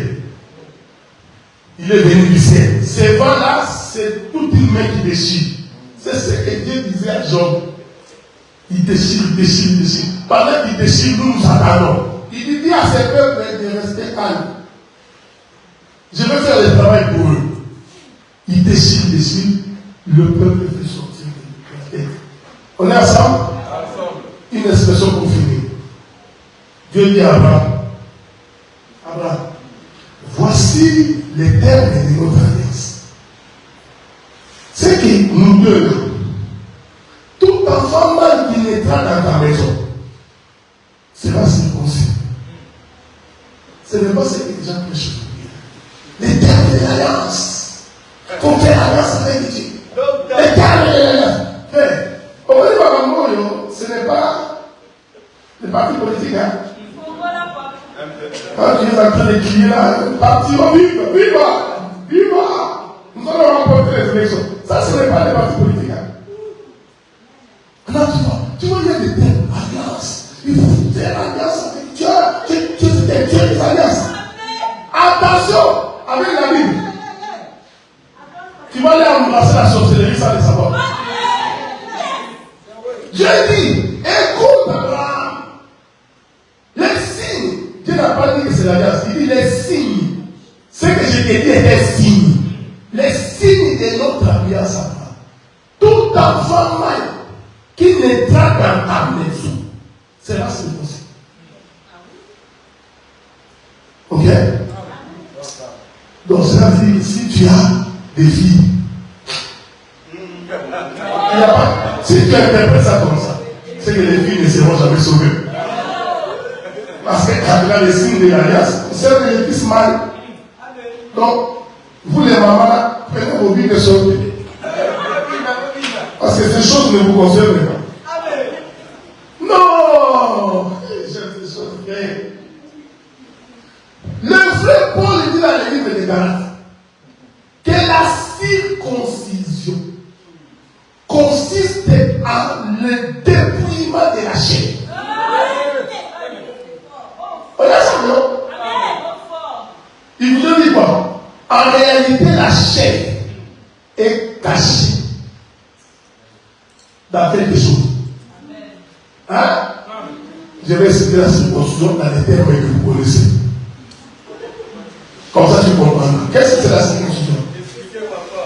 Il est venu du ciel. Ces vents-là, c'est toute une main qui déchire. C'est ce que Dieu disait à Job. Il déchire. Pendant qu'il déchire, nous attendons. Il dit à ses peuples de rester calmes. Je vais faire le travail pour eux. Il déchire. Le peuple fait sortir de la tête. On est ensemble? Une expression pour finir. Dieu dit à Abraham, voici les termes de notre alliance. C'est que nous deux, tout enfant mâle qui naîtra dans ta maison sera circoncis. Ce n'est pas ce que les gens prêchent. Les termes de l'alliance. Il faut faire alliance avec Dieu. Les termes de l'alliance. Ce n'est pas le parti politique. Quand tu es en train de crier là, parti, viva! Nous allons remporter les élections. Ça, ce n'est pas les partis politiques. Alors tu vois, il y a des thèmes, alliance. Il faut faire alliance avec Dieu. Tu es Dieu des alliances. Attention avec la Bible. Tu vas aller embrasser la sorcellerie sans le savoir. Dieu dit, écoute Abraham. Les signes. Dieu n'a pas dit que c'est l'alliance. Il dit les signes. Ce que je t'ai dit est des signes. Les signes de notre alliance à toi. Tout enfant mâle qui naîtra dans ta maison sera circoncis. Ok? Donc cela veut dire si tu as des filles, si tu interprètes ça comme ça, c'est que les filles ne seront jamais sauvées. Parce qu'avec les signes de l'alliance, c'est les fils mâles. Donc, vous les mamans là, prenez vos vies de sortir. Parce que ces choses ne vous concernent pas. Non! J'aime ces choses. Le frère Paul dit dans le livre de Galates que la circoncision consiste en le dépouillement de la chair. On a ça, non? Il vous dit quoi? En réalité, la chair est cachée dans quelque chose. Hein? Je vais citer la circoncision dans les termes que vous connaissez. Comme ça, tu comprends. Qu'est-ce que c'est la circoncision?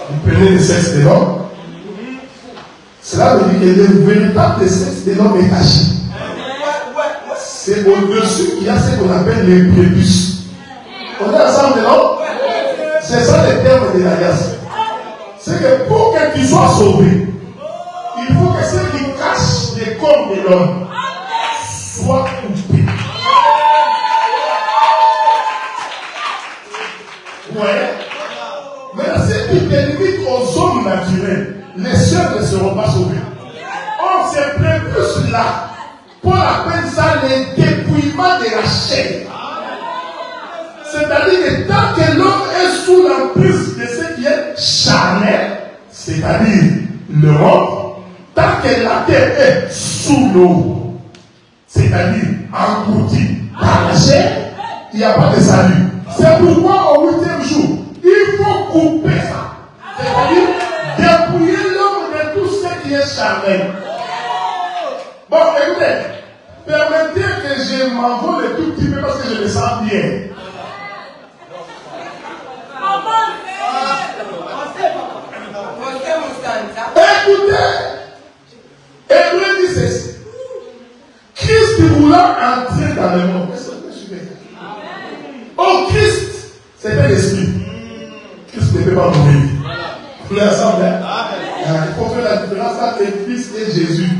Vous prenez le sexe de l'homme. Cela veut dire que le véritable sexe de l'homme est caché. C'est au-dessus qu'il y a ce qu'on appelle les prépuces. On est ensemble, non? C'est ça le terme de l'alliance. C'est que pour que tu sois sauvé, il faut que ce qui cache le corps de l'homme soit coupé. Ouais. Mais si tu aux hommes naturels, les sœurs ne seront pas sauvées. Or, c'est prévu là. Paul appelle ça le dépouillement de la chair. C'est-à-dire que tant que l'homme est sous l'emprise de ce qui est charnel, c'est-à-dire le monde, tant que la terre est sous l'eau, c'est-à-dire engloutie par la chair, il n'y a pas de salut. C'est pourquoi au 8e jour, il faut couper ça. C'est-à-dire dépouiller l'homme de tout ce qui est charnel. Bon, écoutez, permettez que je m'envole un tout petit peu parce que je me sens bien. Écoutez, Hébreu dit ceci. Christ voulant entrer dans le monde. Est-ce que vous suivez? Oh, Christ, c'était l'esprit. Christ ne peut pas mourir. Vous l'avez ensemble, hein? Il faut faire la différence entre Christ et Jésus.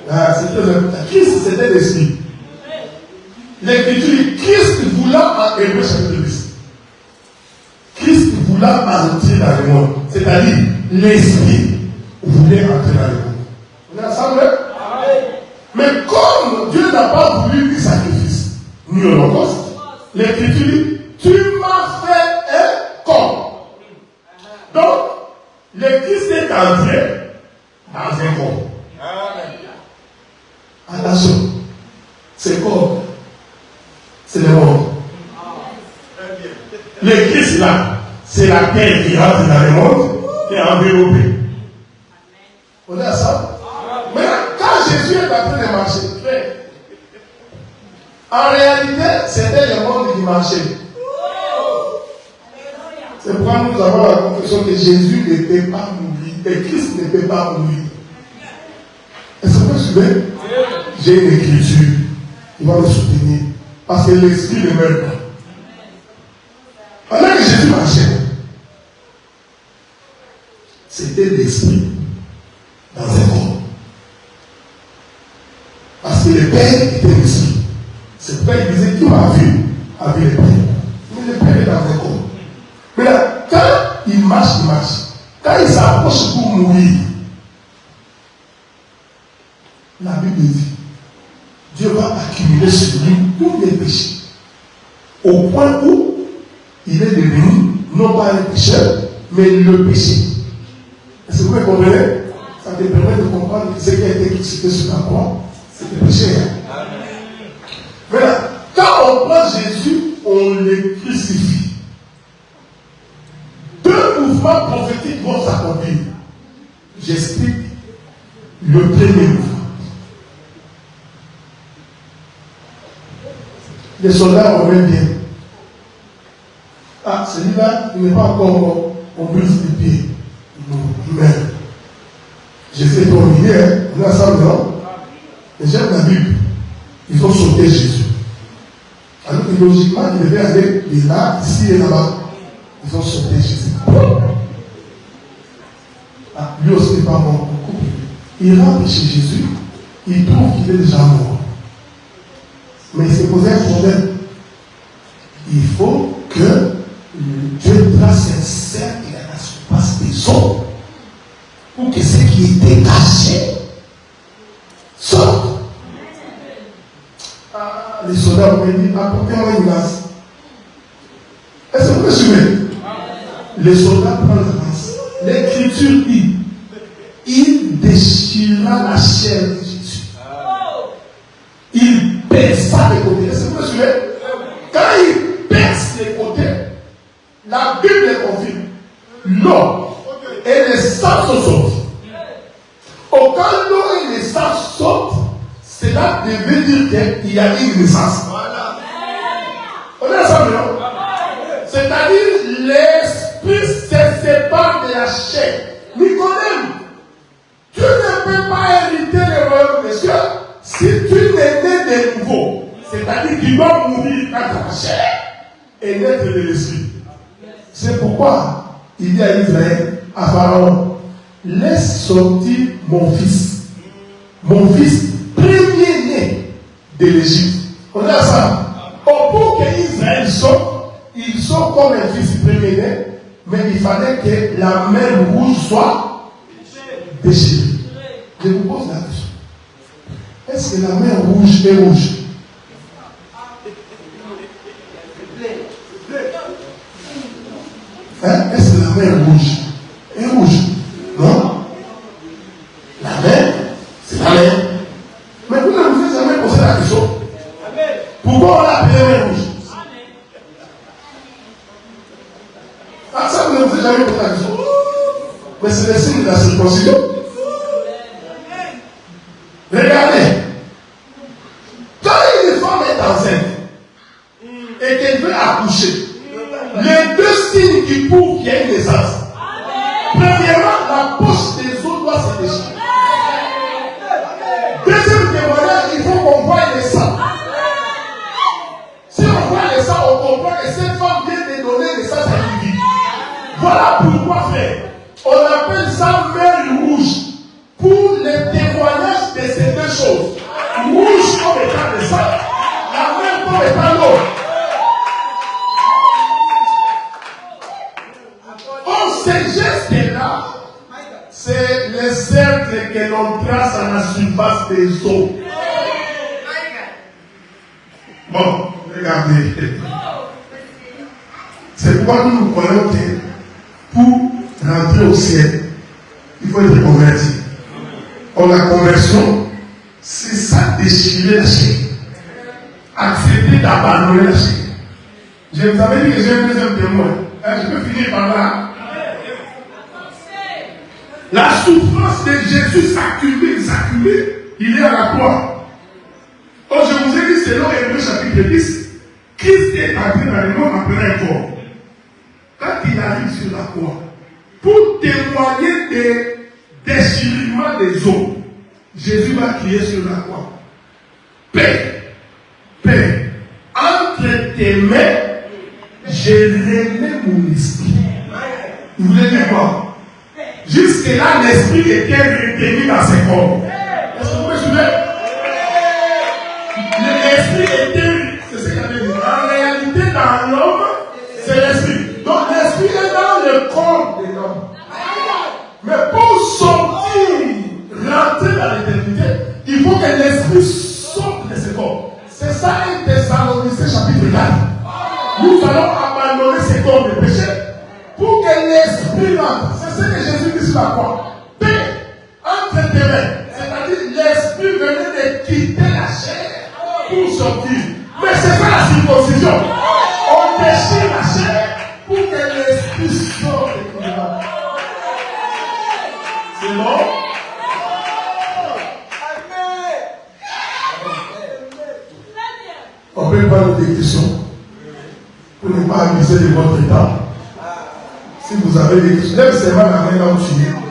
C'est très important. Christ, c'était l'esprit. L'écriture dit Christ voulant en Hébreu chapitre 10. Christ voulant entrer dans le monde. C'est-à-dire, l'esprit voulait entrer dans le monde. On est ensemble? Mais comme Dieu n'a pas voulu ni sacrifice, ni holocauste, l'écriture dit tu m'as fait un corps. Donc, le Christ est entré dans un corps. Attention, c'est corps. C'est le monde. Le Christ là, c'est la terre qui rentre dans le monde, qui est enveloppée. On est à ça? Mais quand Jésus est en train de marcher, en réalité, c'était le monde qui marchait. C'est pourquoi nous avons la confession que Jésus ne peut pas mourir, et Christ ne peut pas mourir. Est-ce que vous suivez? J'ai une écriture qui va me soutenir, parce que l'esprit ne meurt pas. Pendant que Jésus marchait, c'était l'esprit dans un corps. Parce que le Père était l'esprit. C'est pourquoi il disait qui m'a vu a vu le Père. Mais le Père est dans un corps. Mais là, quand il marche, il marche. Quand il s'approche pour mourir, la Bible dit Dieu va accumuler sur lui tous les péchés. Au point où il est devenu non pas un pécheur, mais le péché. Est-ce que vous comprenez? Ça te permet de comprendre que ce qui a été crucifié sur la croix, c'est le péché. Maintenant, quand on prend Jésus, on le crucifie. Deux mouvements prophétiques vont s'accomplir. J'explique le premier mouvement. Les soldats reviennent bien. Ah, celui-là, il n'est pas encore mort. On brise les pieds. Il meurt. Jésus est terminé, hein? On est ensemble, non? Les gens de la Bible, ils ont sauté Jésus. Alors que logiquement, il devait aller de là, ici et là-bas. Ils ont sauté Jésus. Ah, lui aussi n'est pas mort. Il rentre chez Jésus, il trouve qu'il est déjà mort. Mais il s'est posé un problème. Il faut que Dieu trace un cercle à la surface des eaux pour que ce qui était caché sorte. Ah, les soldats ont dit apportez-moi une lance. Est-ce que vous me suivez? Les soldats prennent la lance. L'écriture dit il déchira la chair de Jésus. Il perça les côtés. Est-ce que vous me suivez? Quand il perce les côtés, la Bible confirme. L'eau et le sang se sortent. Au quand l'eau et le sang sortent, cela veut dire qu'il y a une naissance. On est ensemble, non? C'est-à-dire l'esprit se sépare de la chair. Nicodème, tu ne peux pas hériter le royaume des cieux si tu n'es né de nouveau. C'est-à-dire qu'il doit mourir dans ta chair et naître de l'esprit. C'est pourquoi il dit à Israël, à Pharaon, laisse sortir mon fils premier-né de l'Égypte. On est ensemble. Pour que Israël sorte, ils sont comme un fils premier-né, Mais il fallait que la main rouge soit déchirée. Je vous pose la question. Est-ce que la main rouge est rouge? Hein? Est-ce que la main rouge est rouge? Non? La main, c'est la main. Mais vous ne vous êtes jamais posé la question. Pourquoi on l'a appelée main rouge? Ah, ça, vous ne vous êtes jamais posé la question. Mais c'est le signe de la circoncision. Regardez. Quand une femme est enceinte et qu'elle veut accoucher, les deux signes qui prouvent qu'il y a une naissance. Premièrement, la poche des os doit se déchirer. Deuxième témoignage, il faut qu'on voie les sangs. Si on voit les sangs, on comprend que cette femme vient de donner naissance à une vie. Voilà pourquoi, frère, on appelle ça main rouge pour le témoignage de ces deux choses. Rouge comme étant le sang, la main comme étant l'eau. Ces gestes-là, c'est les cercles que l'on trace à la surface des eaux. Bon, regardez. C'est pourquoi nous nous croyons que pour rentrer au ciel, il faut être converti. Or, la conversion, c'est ça, déchirer la chair. Accepter d'abandonner la chair. Je vous avais dit que j'ai un deuxième témoin. Je peux finir par là. La souffrance de Jésus s'accumule, il est à la croix. Or, je vous ai dit, selon Hébreux chapitre 10, Christ est entré dans le monde après un corps. Quand il arrive sur la croix, pour témoigner des déchirements des os, Jésus va crier sur la croix: Père, Père, entre tes mains, j'ai remis mon esprit. Vous voulez dire quoi? Jusque-là, l'esprit était retenu dans ses corps. Est-ce que vous me suivez? L'esprit était, c'est ce qu'il avait dit. En réalité, dans l'homme, c'est l'esprit. Donc l'esprit est dans le corps de l'homme. Mais pour sortir, rentrer dans l'éternité, il faut que l'esprit sorte de ce corps. C'est ça, 1 Thessaloniciens chapitre 4. Nous allons abandonner ce corps de péché pour que l'esprit rentre. C'est ce que Jésus dit sur la croix. Paix entre tes mains. C'est-à-dire l'esprit venait de quitter la chair pour sortir. Mais c'est pas la circoncision. On déchire la chair pour que l'esprit sorte de là. C'est bon? On peut parler des questions pour ne pas abuser de votre temps. Si vous avez des questions, lève seulement la main là où tu es.